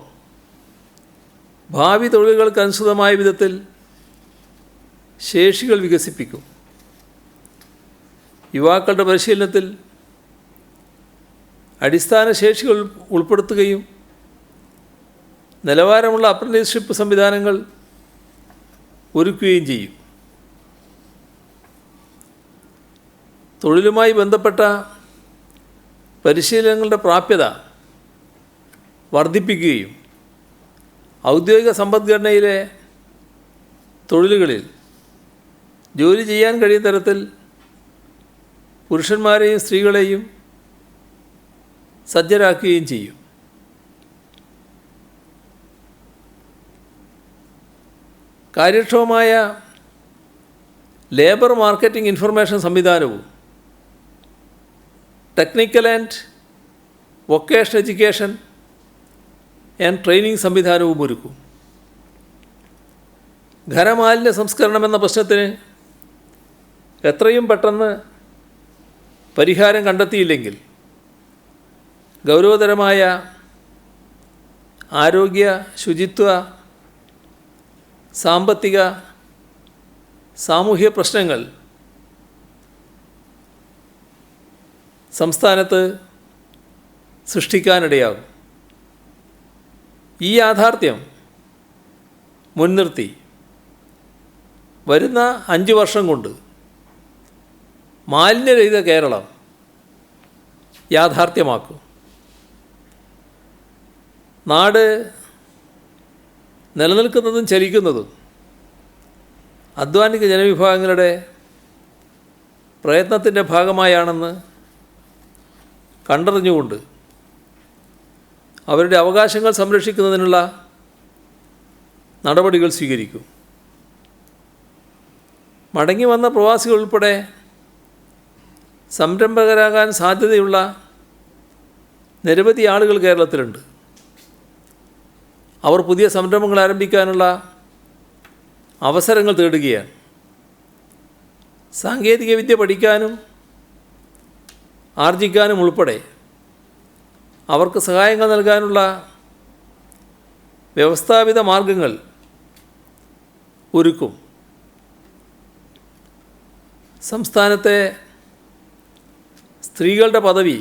ഭാവി തൊഴിലുകൾക്കനുസൃതമായ വിധത്തിൽ ശേഷികൾ വികസിപ്പിക്കും. യുവാക്കളുടെ പരിശീലനത്തിൽ അടിസ്ഥാന ശേഷികൾ ഉൾപ്പെടുത്തുകയും നിലവാരമുള്ള അപ്രന്റീസ്ഷിപ്പ് സംവിധാനങ്ങൾ ഒരുക്കുകയും ചെയ്യും. തൊഴിലുമായി ബന്ധപ്പെട്ട പരിശീലനങ്ങളുടെ പ്രാപ്യത വർദ്ധിപ്പിക്കുകയും ഔദ്യോഗിക സമ്പദ്ഘടനയിലെ തൊഴിലുകളിൽ ജോലി ചെയ്യാൻ കഴിയുന്ന തരത്തിൽ പുരുഷന്മാരെയും സ്ത്രീകളെയും സജ്ജരാക്കുകയും ചെയ്യും. കാര്യക്ഷമമായ ലേബർ മാർക്കറ്റിംഗ് ഇൻഫർമേഷൻ സംവിധാനവും technical and vocational education and training സംവിധാനവും ഒരുക്കും. ഖരമാലിന്യ സംസ്കരണം എന്ന പ്രശ്നത്തിന് എത്രയും പെട്ടെന്ന് പരിഹാരം കണ്ടെത്തിയില്ലെങ്കിൽ ഗൗരവതരമായ ആരോഗ്യ, ശുചിത്വ, സാമ്പത്തിക, സാമൂഹ്യ പ്രശ്നങ്ങൾ സംസ്ഥാനത്ത് സൃഷ്ടിക്കാനിടയാകും. ഈ യാഥാർത്ഥ്യം മുൻനിർത്തി വരുന്ന 5 വർഷം കൊണ്ട് മാലിന്യരഹിത കേരളം യാഥാർത്ഥ്യമാക്കും. നാട് നിലനിൽക്കുന്നതും ചലിക്കുന്നതും അധ്വാനിക ജനവിഭാഗങ്ങളുടെ പ്രയത്നത്തിൻ്റെ ഭാഗമായാണെന്ന് കണ്ടറിഞ്ഞുകൊണ്ട് അവരുടെ അവകാശങ്ങൾ സംരക്ഷിക്കുന്നതിനുള്ള നടപടികൾ സ്വീകരിക്കും. മടങ്ങി വന്ന പ്രവാസികൾ ഉൾപ്പെടെ സംരംഭകരാകാൻ സാധ്യതയുള്ള നിരവധി ആളുകൾ കേരളത്തിലുണ്ട്. അവർ പുതിയ സംരംഭങ്ങൾ ആരംഭിക്കാനുള്ള അവസരങ്ങൾ തേടുകയാണ്. സാങ്കേതികവിദ്യ പഠിക്കാനും ആർജിക്കാനും ഉൾപ്പെടെ അവർക്ക് സഹായങ്ങൾ നൽകാനുള്ള വ്യവസ്ഥാപിത മാർഗങ്ങൾ ഒരുക്കും. സംസ്ഥാനത്തെ സ്ത്രീകളുടെ പദവി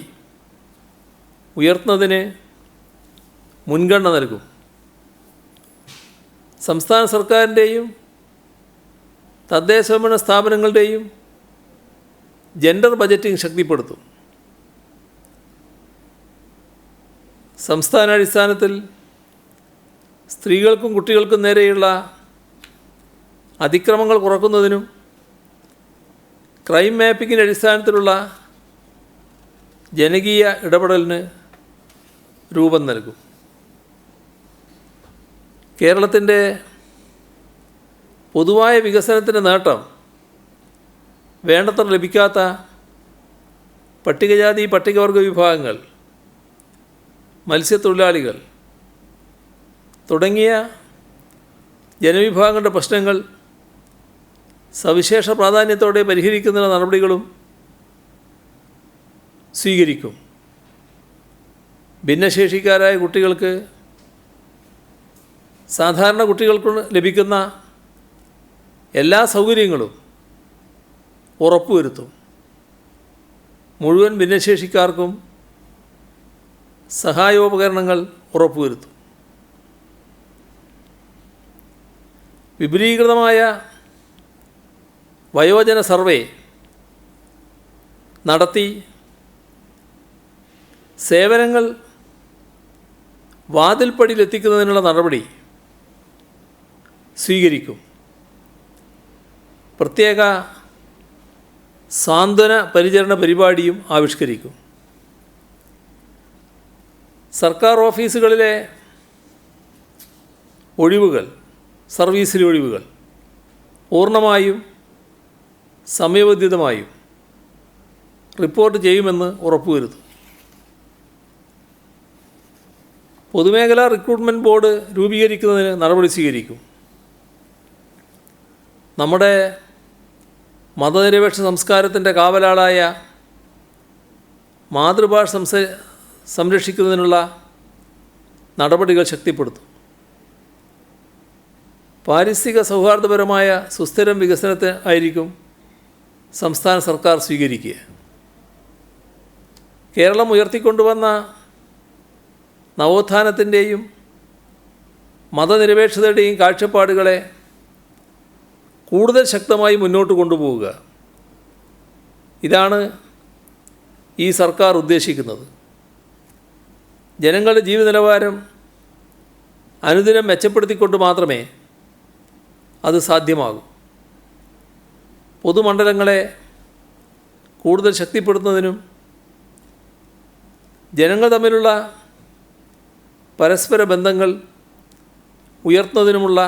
ഉയർത്തുന്നതിന് മുൻഗണന നൽകും. സംസ്ഥാന സർക്കാരിൻ്റെയും തദ്ദേശഭരണ സ്ഥാപനങ്ങളുടെയും ജെൻഡർ ബജറ്റിംഗ് ശക്തിപ്പെടുത്തും. സംസ്ഥാനാടിസ്ഥാനത്തിൽ സ്ത്രീകൾക്കും കുട്ടികൾക്കും നേരെയുള്ള അതിക്രമങ്ങൾ കുറയ്ക്കുന്നതിനും ക്രൈം മാപ്പിങ്ങിൻ്റെ അടിസ്ഥാനത്തിലുള്ള ജനകീയ ഇടപെടലിന് രൂപം നൽകും. കേരളത്തിൻ്റെ പൊതുവായ വികസനത്തിൻ്റെ നേട്ടം വേണ്ടത്ര ലഭിക്കാത്ത പട്ടികജാതി പട്ടികവർഗ വിഭാഗങ്ങൾ, മത്സ്യത്തൊഴിലാളികൾ തുടങ്ങിയ ജനവിഭാഗങ്ങളുടെ പ്രശ്നങ്ങൾ സവിശേഷ പ്രാധാന്യത്തോടെ പരിഹരിക്കുന്ന നടപടികളും സ്വീകരിക്കും. ഭിന്നശേഷിക്കാരായ കുട്ടികൾക്ക് സാധാരണ കുട്ടികൾക്ക് ലഭിക്കുന്ന എല്ലാ സൗകര്യങ്ങളും ഉറപ്പുവരുത്തും. മുഴുവൻ ഭിന്നശേഷിക്കാർക്കും സഹായോപകരണങ്ങൾ ഉറപ്പുവരുത്തും. വിപുലീകൃതമായ വയോജന സർവേ നടത്തി സേവനങ്ങൾ വാതിൽപ്പടിയിലെത്തിക്കുന്നതിനുള്ള നടപടി സ്വീകരിക്കും. പ്രത്യേക സാന്ത്വന പരിചരണ പരിപാടിയും ആവിഷ്കരിക്കും. സർക്കാർ ഓഫീസുകളിലെ ഒഴിവുകൾ, സർവീസിലെ ഒഴിവുകൾ പൂർണ്ണമായും സമയബന്ധിതമായും റിപ്പോർട്ട് ചെയ്യുമെന്ന് ഉറപ്പുവരുത്തും. പൊതുമേഖലാ റിക്രൂട്ട്മെൻറ്റ് ബോർഡ് രൂപീകരിക്കുന്നതിന് നടപടി സ്വീകരിക്കും. നമ്മുടെ മതനിരപേക്ഷ സംസ്കാരത്തിൻ്റെ കാവലാളായ മാതൃഭാഷ സംരക്ഷിക്കുന്നതിനുള്ള നടപടികൾ ശക്തിപ്പെടുത്തും. പാരിസ്ഥിതിക സൗഹാർദ്ദപരമായ സുസ്ഥിരം വികസനത്തെ ആയിരിക്കും സംസ്ഥാന സർക്കാർ സ്വീകരിക്കുക. കേരളം ഉയർത്തിക്കൊണ്ടുവന്ന നവോത്ഥാനത്തിൻ്റെയും മതനിരപേക്ഷതയുടെയും കാഴ്ചപ്പാടുകളെ കൂടുതൽ ശക്തമായി മുന്നോട്ട് കൊണ്ടുപോവുക, ഇതാണ് ഈ സർക്കാർ ഉദ്ദേശിക്കുന്നത്. ജനങ്ങളുടെ ജീവിത നിലവാരം അനുദിനം മെച്ചപ്പെടുത്തിക്കൊണ്ട് മാത്രമേ അത് സാധ്യമാകൂ. പൊതുമണ്ഡലങ്ങളെ കൂടുതൽ ശക്തിപ്പെടുത്തുന്നതിനും ജനങ്ങൾ തമ്മിലുള്ള പരസ്പര ബന്ധങ്ങൾ ഉയർത്തുന്നതിനുമുള്ള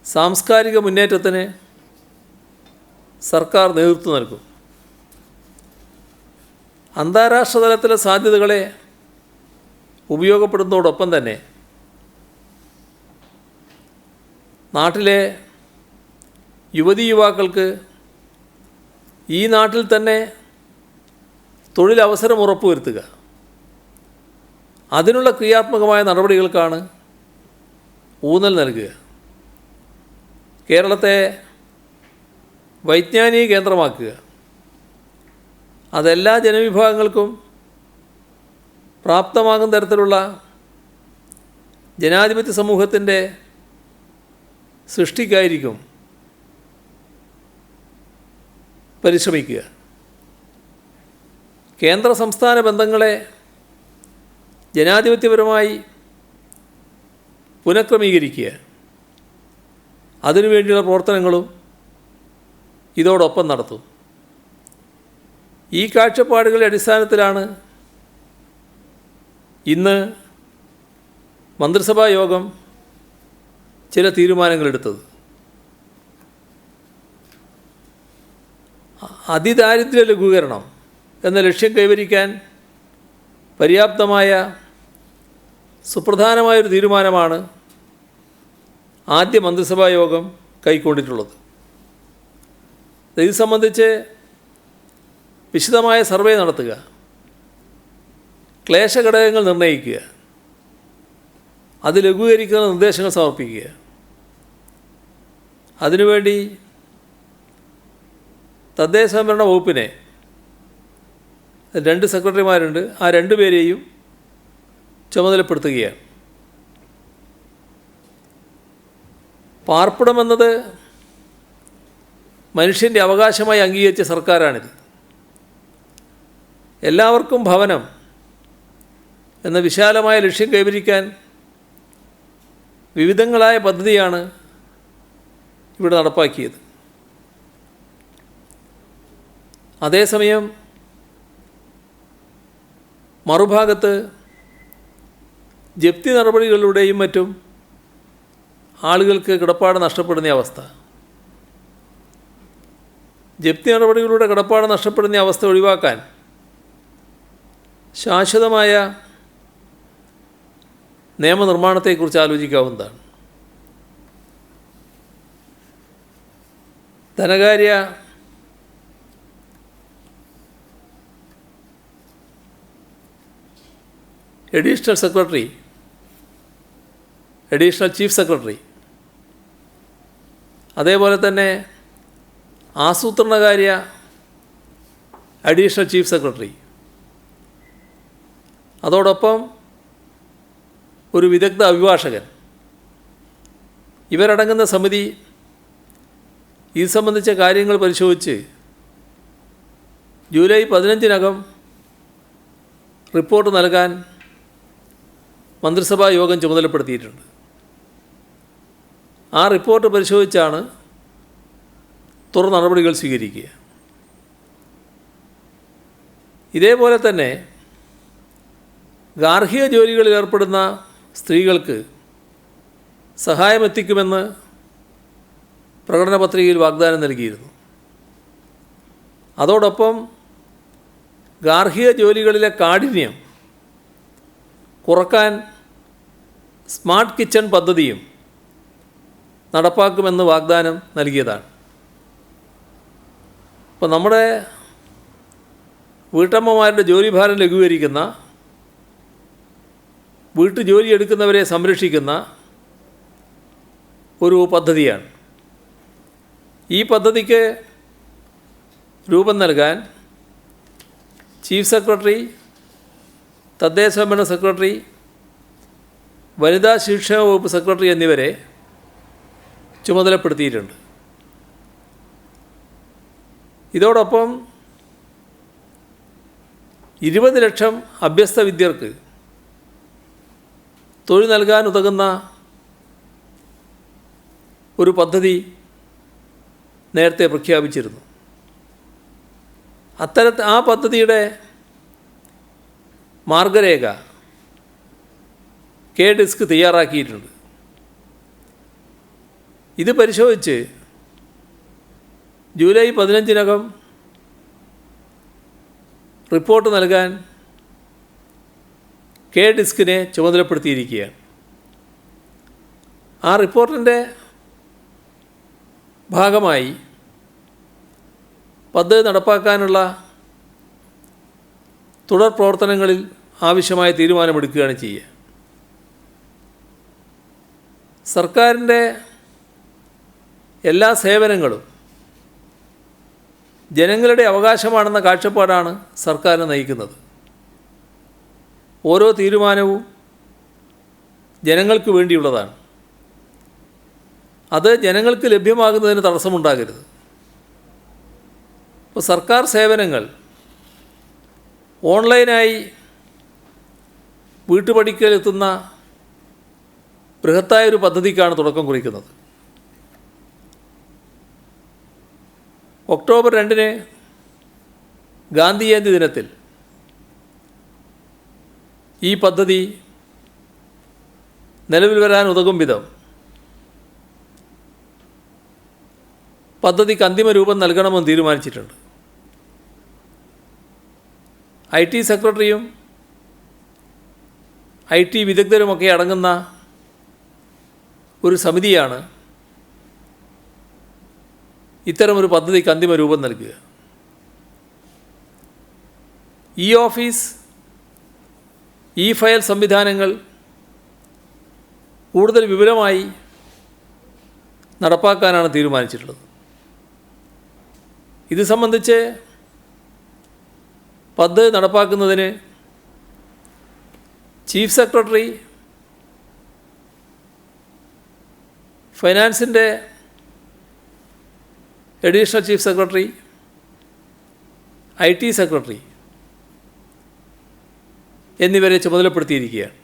സാംസ്കാരിക മുന്നേറ്റത്തിന് സർക്കാർ നേതൃത്വം നൽകും. അന്താരാഷ്ട്ര തലത്തിലെ സാധ്യതകളെ ഉപയോഗപ്പെടുത്തുന്നതോടൊപ്പം തന്നെ നാട്ടിലെ യുവതീ യുവാക്കൾക്ക് ഈ നാട്ടിൽ തന്നെ തൊഴിലവസരം ഉറപ്പുവരുത്തുക, അതിനുള്ള ക്രിയാത്മകമായ നടപടികൾക്കാണ് ഊന്നൽ നൽകുക. കേരളത്തെ വൈജ്ഞാനിക കേന്ദ്രമാക്കുക, അതെല്ലാ ജനവിഭാഗങ്ങൾക്കും പ്രാപ്തമാകുന്ന തരത്തിലുള്ള ജനാധിപത്യ സമൂഹത്തിൻ്റെ സൃഷ്ടിക്കായിരിക്കും പരിശ്രമിക്കുക. കേന്ദ്ര സംസ്ഥാന ബന്ധങ്ങളെ ജനാധിപത്യപരമായി പുനഃക്രമീകരിക്കുക, അതിനുവേണ്ടിയുള്ള പ്രവർത്തനങ്ങളും ഇതോടൊപ്പം നടത്തും. ഈ കാഴ്ചപ്പാടുകളുടെ അടിസ്ഥാനത്തിലാണ് ഇന്ന് മന്ത്രിസഭാ യോഗം ചില തീരുമാനങ്ങളെടുത്തത്. അതിദാരിദ്ര്യ ലഘൂകരണം എന്ന ലക്ഷ്യം കൈവരിക്കാൻ പര്യാപ്തമായ സുപ്രധാനമായൊരു തീരുമാനമാണ് ആദ്യ മന്ത്രിസഭാ യോഗം കൈക്കൊണ്ടിട്ടുള്ളത്. ഇത് സംബന്ധിച്ച് വിശദമായ സർവേ നടത്തുക, ക്ലേശഘടകങ്ങൾ നിർണ്ണയിക്കുക, അത് ലഘൂകരിക്കുന്ന നിർദ്ദേശങ്ങൾ സമർപ്പിക്കുക. അതിനുവേണ്ടി തദ്ദേശ സ്വയംഭരണ വകുപ്പിനെ 2 സെക്രട്ടറിമാരുണ്ട്, ആ 2 പേരെയും ചുമതലപ്പെടുത്തുകയാണ്. പാർപ്പിടമെന്നത് മനുഷ്യൻ്റെ അവകാശമായി അംഗീകരിച്ച സർക്കാരാണിത്. എല്ലാവർക്കും ഭവനം എന്ന വിശാലമായ ലക്ഷ്യം കൈവരിക്കാൻ വിവിധങ്ങളായ പദ്ധതിയാണ് ഇവിടെ നടപ്പാക്കിയത്. അതേസമയം മറുഭാഗത്ത് ജപ്തി നടപടികളിലൂടെയും മറ്റും ആളുകൾക്ക് കിടപ്പാട് നഷ്ടപ്പെടുന്ന അവസ്ഥ. ജപ്തി നടപടികളിലൂടെ കിടപ്പാട് നഷ്ടപ്പെടുന്ന അവസ്ഥ ഒഴിവാക്കാൻ ശാശ്വതമായ നിയമനിർമ്മാണത്തെക്കുറിച്ച് ആലോചിക്കാവുന്നതാണ്. ധനകാര്യ additional secretary, additional chief secretary, അതേപോലെ തന്നെ ആസൂത്രണകാര്യ അഡീഷണൽ ചീഫ് സെക്രട്ടറി, അതോടൊപ്പം ഒരു വിദഗ്ധ അഭിഭാഷകൻ, ഇവരടങ്ങുന്ന സമിതി ഇത് സംബന്ധിച്ച കാര്യങ്ങൾ പരിശോധിച്ച് ജൂലൈ 15-നകം റിപ്പോർട്ട് നൽകാൻ മന്ത്രിസഭാ യോഗം ചുമതലപ്പെടുത്തിയിട്ടുണ്ട്. ആ റിപ്പോർട്ട് പരിശോധിച്ചാണ് തുടർ നടപടികൾ സ്വീകരിക്കുക. ഇതേപോലെ തന്നെ ഗാർഹിക ജോലികളിൽ ഏർപ്പെടുന്ന സ്ത്രീകൾക്ക് സഹായമെത്തിക്കുമെന്ന് പ്രകടന പത്രികയിൽ വാഗ്ദാനം നൽകിയിരുന്നു. അതോടൊപ്പം ഗാർഹിക ജോലികളിലെ കാഠിന്യം കുറക്കാൻ സ്മാർട്ട് കിച്ചൺ പദ്ധതിയും നടപ്പാക്കുമെന്ന് വാഗ്ദാനം നൽകിയതാണ്. അപ്പോൾ നമ്മുടെ വീട്ടമ്മമാരുടെ ജോലിഭാരം ലഘൂകരിക്കുന്ന, വീട്ടുജോലി എടുക്കുന്നവരെ സംരക്ഷിക്കുന്ന ഒരു പദ്ധതിയാണ്. ഈ പദ്ധതിക്ക് രൂപം നൽകാൻ ചീഫ് സെക്രട്ടറി, തദ്ദേശ സ്വയംഭരണ സെക്രട്ടറി, വനിതാ ശിക്ഷണ വകുപ്പ് സെക്രട്ടറി എന്നിവരെ ചുമതലപ്പെടുത്തിയിട്ടുണ്ട്. ഇതോടൊപ്പം 20 ലക്ഷം അഭ്യസ്ത വിദ്യർക്ക് തൊഴിൽ നൽകാൻ ഉതകുന്ന ഒരു പദ്ധതി നേരത്തെ പ്രഖ്യാപിച്ചിരുന്നു. ആ പദ്ധതിയുടെ മാർഗരേഖ KDSC തയ്യാറാക്കിയിട്ടുണ്ട്. ഇത് പരിശോധിച്ച് ജൂലൈ 15-നകം റിപ്പോർട്ട് നൽകാൻ KDSCനെ ചുമതലപ്പെടുത്തിയിരിക്കുകയാണ്. ആ റിപ്പോർട്ടിൻ്റെ ഭാഗമായി പദ്ധതി നടപ്പാക്കാനുള്ള തുടർ പ്രവർത്തനങ്ങളിൽ ആവശ്യമായ തീരുമാനമെടുക്കുകയാണ് ചെയ്യുക. സർക്കാരിൻ്റെ എല്ലാ സേവനങ്ങളും ജനങ്ങളുടെ അവകാശമാണെന്ന കാഴ്ചപ്പാടാണ് സർക്കാരിനെ നയിക്കുന്നത്. ഓരോ തീരുമാനവും ജനങ്ങൾക്ക് വേണ്ടിയുള്ളതാണ്. അത് ജനങ്ങൾക്ക് ലഭ്യമാകുന്നതിന് തടസ്സമുണ്ടാകരുത്. ഇപ്പോൾ സർക്കാർ സേവനങ്ങൾ ഓൺലൈനായി വീട്ടുപടിക്കലെത്തുന്ന ബൃഹത്തായൊരു പദ്ധതിക്കാണ് തുടക്കം കുറിക്കുന്നത്. ഒക്ടോബർ 2-ന് ഗാന്ധി ജയന്തി ദിനത്തിൽ ഈ പദ്ധതി നിലവിൽ വരാൻ ഉതകും വിധം പദ്ധതിക്ക് അന്തിമ രൂപം നൽകണമെന്ന് തീരുമാനിച്ചിട്ടുണ്ട്. IT സെക്രട്ടറിയും IT വിദഗ്ധരുമൊക്കെ അടങ്ങുന്ന ഒരു സമിതിയാണ് ഇത്തരമൊരു പദ്ധതിക്ക് അന്തിമ രൂപം നൽകുക. ഓഫീസ്, ഫയൽ സംവിധാനങ്ങൾ കൂടുതൽ വിപുലമായി നടപ്പാക്കാനാണ് തീരുമാനിച്ചിട്ടുള്ളത്. ഇത് സംബന്ധിച്ച് പദ്ധതി നടപ്പാക്കുന്നതിന് ചീഫ് സെക്രട്ടറി, ഫൈനാൻസിൻ്റെ additional chief secretary, IT secretary എന്നിവരെ ചുമതലപ്പെടുത്തിയിരിക്കുകയാണ്.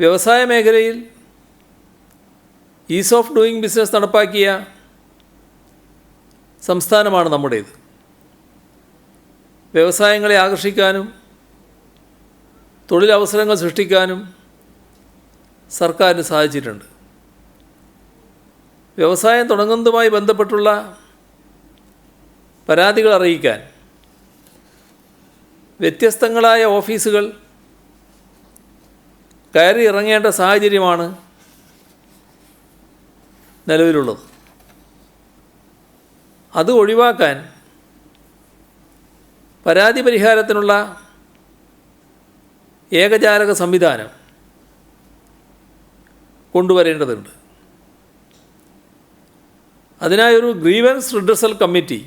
വ്യവസായ മേഖലയിൽ ഈസ് ഓഫ് ഡൂയിങ് ബിസിനസ് നടപ്പാക്കിയ സംസ്ഥാനമാണ് നമ്മുടേത്. വ്യവസായങ്ങളെ ആകർഷിക്കാനും തൊഴിലവസരങ്ങൾ സൃഷ്ടിക്കാനും സർക്കാരിന് സാധിച്ചിട്ടുണ്ട്. വ്യവസായം തുടങ്ങുന്നതുമായി ബന്ധപ്പെട്ടുള്ള പരാതികൾ അറിയിക്കാൻ വ്യത്യസ്തങ്ങളായ ഓഫീസുകൾ കയറി ഇറങ്ങേണ്ട സാഹചര്യമാണ് നിലവിലുള്ളത്. അത് ഒഴിവാക്കാൻ പരാതി പരിഹാരത്തിനുള്ള ഏകജാലക സംവിധാനം കൊണ്ടുവരേണ്ടതുണ്ട്. അതിനായൊരു ഗ്രീവൻസ് റിഡ്രസൽ കമ്മിറ്റി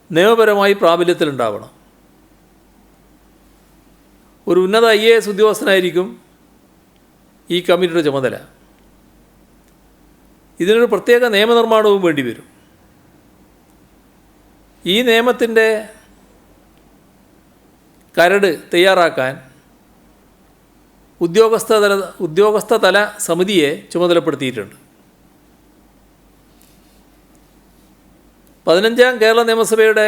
നിയമപരമായി പ്രാബല്യത്തിലുണ്ടാവണം. ഒരു ഉന്നത IAS ഉദ്യോഗസ്ഥനായിരിക്കും ഈ കമ്മിറ്റിയുടെ ചുമതല. ഇതിനൊരു പ്രത്യേക നിയമനിർമ്മാണവും വേണ്ടിവരും. ഈ നിയമത്തിൻ്റെ കരട് തയ്യാറാക്കാൻ ഉദ്യോഗസ്ഥതല സമിതിയെ ചുമതലപ്പെടുത്തിയിട്ടുണ്ട്. 15ാം കേരള നിയമസഭയുടെ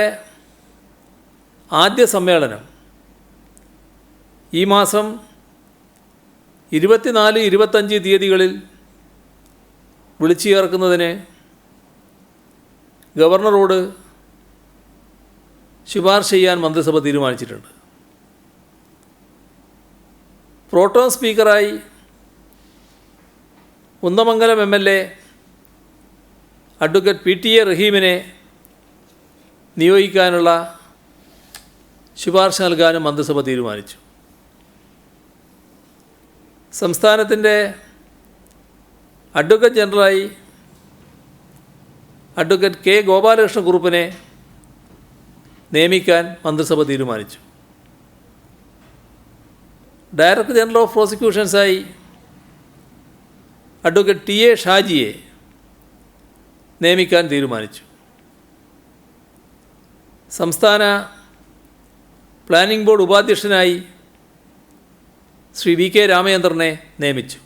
ആദ്യ സമ്മേളനം ഈ മാസം 24, 25 തീയതികളിൽ വിളിച്ചു ചേർക്കുന്നതിന് ഗവർണറോട് ശുപാർശ ചെയ്യാൻ മന്ത്രിസഭ തീരുമാനിച്ചിട്ടുണ്ട്. പ്രോട്ടോം സ്പീക്കറായി കുന്ദമംഗലം MLA അഡ്വക്കേറ്റ് PTA റഹീമിനെ നിയോഗിക്കാനുള്ള ശുപാർശ നൽകാനും മന്ത്രിസഭ തീരുമാനിച്ചു. സംസ്ഥാനത്തിൻ്റെ അഡ്വക്കേറ്റ് ജനറലായി അഡ്വക്കേറ്റ് K. ഗോപാലകൃഷ്ണക്കുറുപ്പിനെ നിയമിക്കാൻ മന്ത്രിസഭ തീരുമാനിച്ചു. ഡയറക്ടർ ജനറൽ ഓഫ് പ്രോസിക്യൂഷൻസായി അഡ്വക്കേറ്റ് TA ഷാജിയെ നിയമിക്കാൻ തീരുമാനിച്ചു. സംസ്ഥാന പ്ലാനിംഗ് ബോർഡ് ഉപാധ്യക്ഷനായി ശ്രീ VK രാമചന്ദ്രനെ നിയമിച്ചു.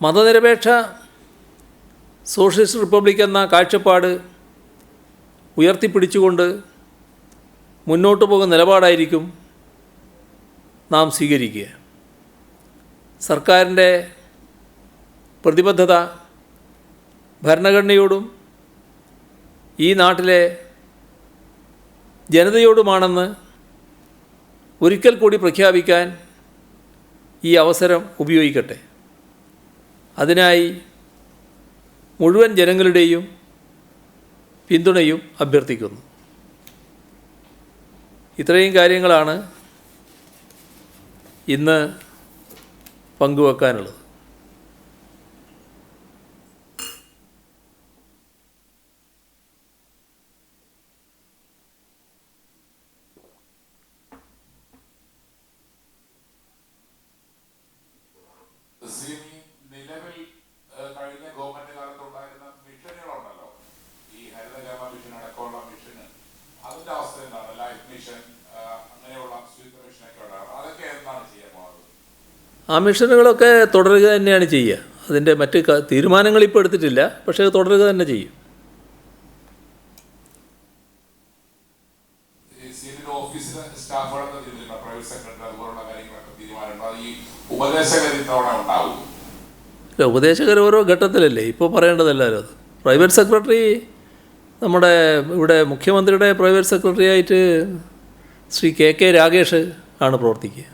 മതനിരപേക്ഷ സോഷ്യലിസ്റ്റ് റിപ്പബ്ലിക് എന്ന കാഴ്ചപ്പാട് ഉയർത്തിപ്പിടിച്ചുകൊണ്ട് മുന്നോട്ട് പോകുന്ന നിലപാടായിരിക്കും നാം സ്വീകരിക്കുക. സർക്കാരിൻ്റെ പ്രതിബദ്ധത ഭരണഘടനയോടും ഈ നാട്ടിലെ ജനതയോടുമാണെന്ന് ഒരിക്കൽ കൂടി പ്രഖ്യാപിക്കാൻ ഈ അവസരം ഉപയോഗിക്കട്ടെ. അതിനായി മുഴുവൻ ജനങ്ങളുടെയും പിന്തുണയും അഭ്യർത്ഥിക്കുന്നു. ഇത്രയും കാര്യങ്ങളാണ് ഇന്ന് പങ്കുവെക്കാനുള്ളത്. നിലവിൽ കഴിഞ്ഞ ഗവൺമെന്റ് കാലത്തുണ്ടായിരുന്ന മിഷനുകളുണ്ടല്ലോ, ഈ ഹരിത കേരള മിഷൻ അടക്കമുള്ള മിഷന്, അതിന്റെ അവസ്ഥ എന്താണ്? ലൈഫ് മിഷൻ അങ്ങനെയുള്ള ശുചിത്വ മിഷനൊക്കെ ഉണ്ടാകും, അതൊക്കെ എന്താണ് ചെയ്യാൻ പോകുന്നത്? ആ മിഷനുകളൊക്കെ തുടരുക തന്നെയാണ് ചെയ്യുക. അതിൻ്റെ മറ്റ് തീരുമാനങ്ങൾ ഇപ്പോൾ എടുത്തിട്ടില്ല, പക്ഷേ അത് തുടരുക തന്നെ ചെയ്യും. ഓഫീസിലെ സ്റ്റാഫുകളൊക്കെ തീരുമാനം, പ്രൈവറ്റ് സെക്രട്ടറി അതുപോലുള്ള കാര്യങ്ങളൊക്കെ തീരുമാനമുണ്ടോ? അത് ഈ ഉപദേശകർ ഇത്തവണ ഉണ്ടാവും? ഇല്ല, ഉപദേശകർ ഓരോ ഘട്ടത്തിലല്ലേ, ഇപ്പോൾ പറയേണ്ടതല്ലല്ലോ. അത് പ്രൈവറ്റ് സെക്രട്ടറി നമ്മുടെ ഇവിടെ മുഖ്യമന്ത്രിയുടെ പ്രൈവറ്റ് സെക്രട്ടറി ആയിട്ട് ശ്രീ KK രാഗേഷ് ആണ് പ്രവർത്തിക്കുക.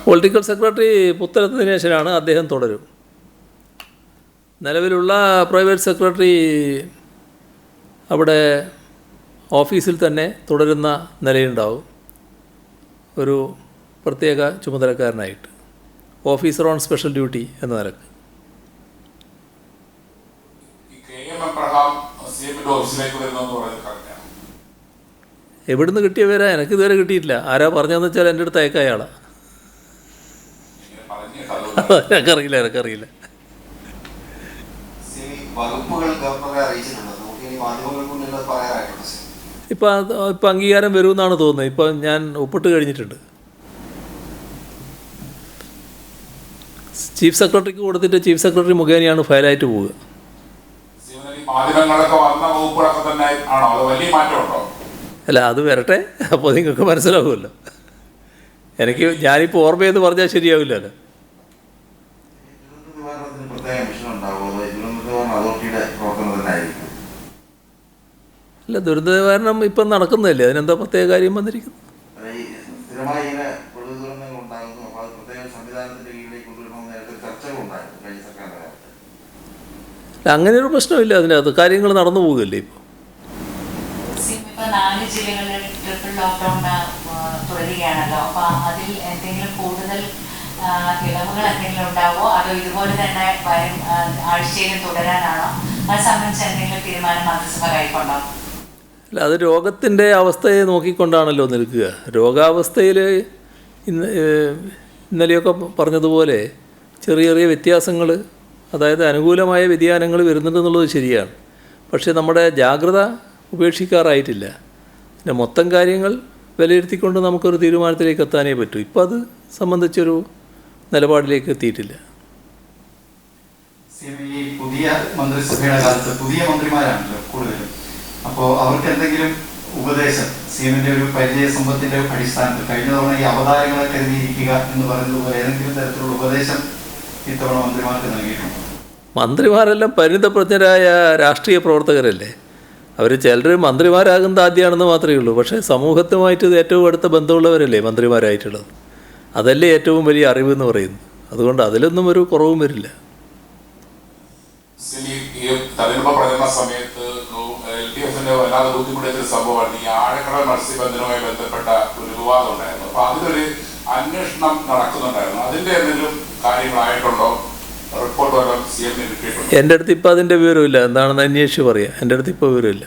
പൊളിറ്റിക്കൽ സെക്രട്ടറി പുത്തലത്ത് ദിനേശനാണ്, അദ്ദേഹം തുടരും. നിലവിലുള്ള പ്രൈവറ്റ് സെക്രട്ടറി അവിടെ ഓഫീസിൽ തന്നെ തുടരുന്ന നിലയുണ്ടാവും, ഒരു പ്രത്യേക ചുമതലക്കാരനായിട്ട്. ഓഫീസർ ഓൺ സ്പെഷ്യൽ ഡ്യൂട്ടി എന്ന നിലക്ക്. എബ്രഹാം CM-ന്റെ ഓഫീസിലേക്ക് വരുന്നതെന്ന് പറയുന്നത് കറക്റ്റാണ്. എവിടുന്ന് കിട്ടിയ പേരാ എനിക്കിതുവരെ കിട്ടിയിട്ടില്ല. ആരാ പറഞ്ഞതെന്ന് വെച്ചാൽ എൻ്റെ അടുത്ത് അയക്ക അയാളാണ്. എനിക്കറിയില്ല. ഇപ്പം അംഗീകാരം വരുമെന്നാണ് തോന്നുന്നത്. ഇപ്പം ഞാൻ ഒപ്പിട്ട് കഴിഞ്ഞിട്ടുണ്ട്. ചീഫ് സെക്രട്ടറിക്ക് കൊടുത്തിട്ട് ചീഫ് സെക്രട്ടറി മുഖേനയാണ് ഫയലായിട്ട് പോവുക. അല്ല, അത് വരട്ടെ, അപ്പോൾ നിങ്ങൾക്ക് മനസ്സിലാവുമല്ലോ. ഞാനിപ്പോൾ ഓർമ്മയെന്ന് പറഞ്ഞാൽ ശരിയാവില്ലല്ലോ. അല്ല, ദുരന്ത നിവാരണം ഇപ്പം നടക്കുന്നതല്ലേ, അതിനെന്താ പ്രത്യേക കാര്യം വന്നിരിക്കുന്നു? അങ്ങനെയൊരു പ്രശ്നമില്ല അതിനകത്ത്. കാര്യങ്ങൾ നടന്നു പോകുകയല്ലേ ഇപ്പോൾ. ഇപ്പോൾ 4 ജില്ലകളിൽ ട്രിപ്പിൾ ലോക്ക്ഡൗൺ തുടരുകയാണല്ലോ. അപ്പോൾ അതിൽ എന്തെങ്കിലും കൂടുതൽ ഇളവുകൾ എന്തെങ്കിലും ഉണ്ടാവോ, അതോ ഇതുപോലെ തന്നെ വരും ആഴ്ചയിലും തുടരാനാണോ? അത് സംബന്ധിച്ച് എന്തെങ്കിലും തീരുമാനം മന്ത്രിസഭ കൈക്കൊണ്ടോ? അല്ല, അത് രോഗത്തിൻ്റെ അവസ്ഥയെ നോക്കിക്കൊണ്ടാണല്ലോ നിൽക്കുക. രോഗാവസ്ഥയിൽ ഇന്നലെയൊക്കെ പറഞ്ഞതുപോലെ ചെറിയ ചെറിയ വ്യത്യാസങ്ങൾ, അതായത് അനുകൂലമായ വ്യതിയാനങ്ങൾ വരുന്നുണ്ടെന്നുള്ളത് ശരിയാണ്. പക്ഷേ നമ്മുടെ ജാഗ്രത ഉപേക്ഷിക്കാറായിട്ടില്ല. പിന്നെ മൊത്തം കാര്യങ്ങൾ വിലയിരുത്തിക്കൊണ്ട് നമുക്കൊരു തീരുമാനത്തിലേക്ക് എത്താനേ പറ്റൂ. ഇപ്പോൾ അത് സംബന്ധിച്ചൊരു നിലപാടിലേക്ക് എത്തിയിട്ടില്ല. ഈ പുതിയ മന്ത്രിസഭയുടെ കാലത്ത് പുതിയ മന്ത്രിമാരാണല്ലോ കൂടുതലും. അപ്പോൾ അവർക്ക് എന്തെങ്കിലും ഉപദേശം CM-ന്റെ ഒരു പരിചയ സമ്പത്തിന്റെ അടിസ്ഥാനത്തിൽ കഴിഞ്ഞ തവണ ഈ അവതാരങ്ങളെ കരുതിയിരിക്കുക എന്ന് പറയുന്നതുപോലെ ഏതെങ്കിലും തരത്തിലുള്ള ഉപദേശം ഇത്തവണ മന്ത്രിമാർക്ക് നൽകിയിട്ടുണ്ടോ? മന്ത്രിമാരെല്ലാം പരിണിതപ്രജ്ഞരായ രാഷ്ട്രീയ പ്രവർത്തകരല്ലേ. അവർ ചിലർ മന്ത്രിമാരാകുന്നത് ആദ്യമാണെന്ന് മാത്രമേ ഉള്ളൂ. പക്ഷേ സമൂഹത്തുമായിട്ട് ഏറ്റവും അടുത്ത ബന്ധമുള്ളവരല്ലേ മന്ത്രിമാരായിട്ടുള്ളത്. അതല്ലേ ഏറ്റവും വലിയ അറിവ് എന്ന് പറയുന്നത്. അതുകൊണ്ട് അതിലൊന്നും ഒരു കുറവും വരില്ല. തെരഞ്ഞെടുപ്പ് പ്രചരണ സമയത്ത് LDF-ന്റെ വല്ലാതെ ബുദ്ധിമുട്ടിയൊരു സംഭവമാണ് ഈ ആഴക്കടൽ മത്സ്യബന്ധനവുമായി ബന്ധപ്പെട്ട ഒരു വിവാദം ഉണ്ടായിരുന്നു. അപ്പോൾ അതിലൊരു അന്വേഷണം നടക്കുന്നുണ്ടായിരുന്നു. അതിൻ്റെ എന്തെങ്കിലും കാര്യങ്ങളായിട്ടുണ്ടോ? റിപ്പോർട്ട് വല്ലതും CM-ന് കിട്ടിയിട്ടുണ്ടോ? എൻ്റെ അടുത്ത് ഇപ്പോൾ അതിൻ്റെ വിവരമില്ല. എന്താണെന്ന് അന്വേഷിച്ച് പറയാം. എൻ്റെ അടുത്ത് ഇപ്പോൾ വിവരമില്ല.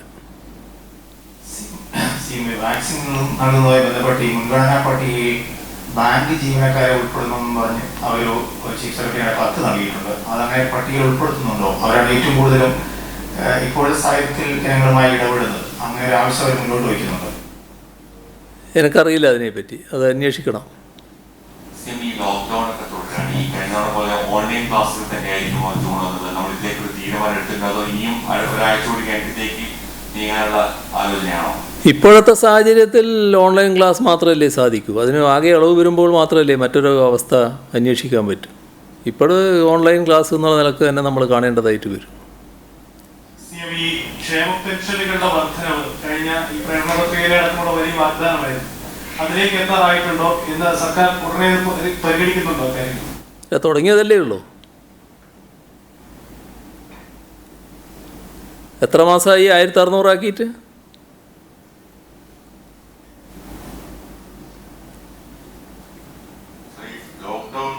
വാക്സിൻ നൽകുന്നതുമായി ബന്ധപ്പെട്ട് ഈ മുൻഗണനാ പട്ടികയിൽ ബാങ്ക് ജീവനക്കാരെ ഉൾപ്പെടുന്നെന്ന് പറഞ്ഞ് അവരൊരു ചീഫ് സെക്രട്ടറിയുടെ കത്ത് നൽകിയിട്ടുണ്ട്. അതങ്ങനെ പട്ടികയിൽ ഉൾപ്പെടുത്തുന്നുണ്ടോ? അവരാണ് ഏറ്റവും കൂടുതലും ഇപ്പോഴത്തെ സാഹിത്യത്തിൽ ജനങ്ങളുമായി ഇടപെടുന്നത്. അങ്ങനെ ഒരു ആവശ്യം അവർ മുന്നോട്ട് വയ്ക്കുന്നുണ്ട്. എനിക്കറിയില്ല അതിനെപ്പറ്റി. അത് അന്വേഷിക്കണം. ഈ ലോക്ക്ഡൌൺ ഒക്കെ തുടരാണ്. ഈ കഴിഞ്ഞ പോലെ ഓൺലൈൻ ക്ലാസ്സിൽ തന്നെയായിരിക്കും ജൂൺ വന്നത്. നമ്മൾ ഇതിലേക്ക് ഒരു തീരുമാനം എടുക്കുന്നതോ ഇനിയും ഒരാഴ്ച കൂടി കഴിഞ്ഞിട്ടേക്ക് നീങ്ങാനുള്ള ആലോചനയാണോ? ഇപ്പോഴത്തെ സാഹചര്യത്തിൽ ഓൺലൈൻ ക്ലാസ് മാത്രമല്ലേ സാധിക്കൂ. അതിന് ആകെ ഇളവ് വരുമ്പോൾ മാത്രമല്ലേ മറ്റൊരു അവസ്ഥ അന്വേഷിക്കാൻ പറ്റും. ഇപ്പോൾ ഓൺലൈൻ ക്ലാസ് എന്നുള്ള നിലക്ക് തന്നെ നമ്മൾ കാണേണ്ടതായിട്ട് വരും. ഈ ക്ഷേമ പെൻഷനുകളുടെ വർധനവ് കഴിഞ്ഞ ഈ പ്രകടന പത്രികയിലെ അടക്കമുള്ള വലിയ വാഗ്ദാനമായിരുന്നു. അതിലേക്ക് എത്താറായിട്ടുണ്ടോ എന്ന് സർക്കാർ ഉടനെ പരിഗണിക്കുന്നുണ്ടോ? കാര്യങ്ങൾ തുടങ്ങിയതല്ലേ ഉള്ളൂ. എത്ര മാസമായി 1600 ആക്കിയിട്ട്? ലോക്ക്ഡൌൺ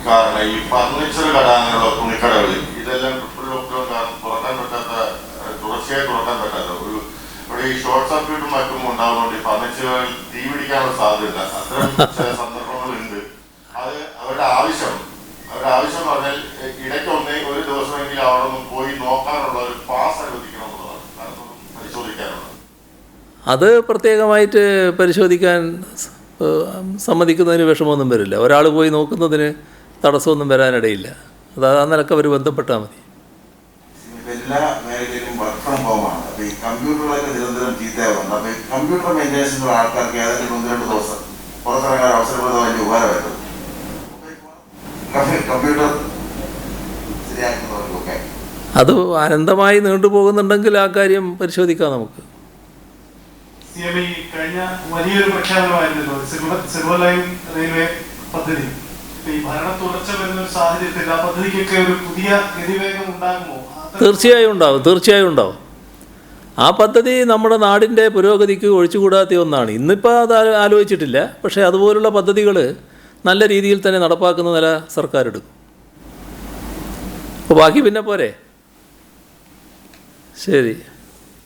കാരണം ഈ ഫർണിച്ചർ കടാനുള്ള തുണിക്കടകൾ ഇതെല്ലാം ട്രിപ്പിൾ ലോക്ക്ഡൌൺ കാരണം തുറക്കാൻ പറ്റാത്ത, തുടർച്ചയായി തുറക്കാൻ പറ്റാത്ത ഇവിടെ ഈ ഷോർട്ട് സർക്യൂട്ടും മറ്റും ഉണ്ടാകുന്നുണ്ട്. ഈ ഫർണിച്ചറുകൾ തീ പിടിക്കാനുള്ള സാധ്യത, അത്തരം ചില സന്ദർഭങ്ങളുണ്ട്. അത് അവരുടെ ആവശ്യം പറഞ്ഞാൽ ഇടയ്ക്കൊന്നേ ഒരു ദിവസമെങ്കിലും അവിടെ നിന്ന് പോയി നോക്കാനുള്ള ഒരു പാസ് അനുവദിക്കണം എന്നുള്ളതാണ്, പരിശോധിക്കാനുള്ളത്. അത് പ്രത്യേകമായിട്ട് പരിശോധിക്കാൻ സമ്മതിക്കുന്നതിന് വിഷമമൊന്നും വരില്ല. ഒരാൾ പോയി നോക്കുന്നതിന് തടസ്സമൊന്നും വരാനിടയില്ല. അത് ആ നിലക്ക് അവർ ബന്ധപ്പെട്ടാൽ മതി. എല്ലാ മേഖലയിലും വർക്ക് ഫ്രം ഹോമാണ്. അപ്പോൾ ഈ കമ്പ്യൂട്ടറുകളൊക്കെ നിരന്തരം ചീത്തയാവുന്നുണ്ട്. അപ്പോൾ ഈ കമ്പ്യൂട്ടർ മെയിൻ്റെനൻസിനുള്ള ആൾക്കാർക്ക് ഏതെങ്കിലും 1-2 ദിവസം പുറത്തിറങ്ങാൻ അവസരപ്പെടുന്ന വലിയ ഉപകാരമായിരുന്നു. കമ്പ്യൂട്ടർ ശരിയാക്കുന്നവർക്കൊക്കെ അത് അനന്തമായി നീണ്ടുപോകുന്നുണ്ടെങ്കിൽ ആ കാര്യം പരിശോധിക്കാം നമുക്ക്. CM കഴിഞ്ഞ വലിയൊരു പ്രഖ്യാപനമായിരുന്നല്ലോ സിൽവർ ലൈൻ റെയിൽവേ പദ്ധതി. ഈ ഭരണ തുടർച്ച വരുന്ന ഒരു സാഹചര്യത്തിൽ ആ പദ്ധതിക്കൊക്കെ ഒരു പുതിയ ഗതിവേഗം ഉണ്ടാകുമോ? തീർച്ചയായും ഉണ്ടാവും. ആ പദ്ധതി നമ്മുടെ നാടിൻ്റെ പുരോഗതിക്ക് ഒഴിച്ചുകൂടാത്ത ഒന്നാണ്. ഇന്നിപ്പോൾ അത് ആലോചിച്ചിട്ടില്ല. പക്ഷേ അതുപോലുള്ള പദ്ധതികൾ നല്ല രീതിയിൽ തന്നെ നടപ്പാക്കുന്ന നില സർക്കാർ എടുക്കും. അപ്പോൾ ബാക്കി പിന്നെ പോരെ. ശരി.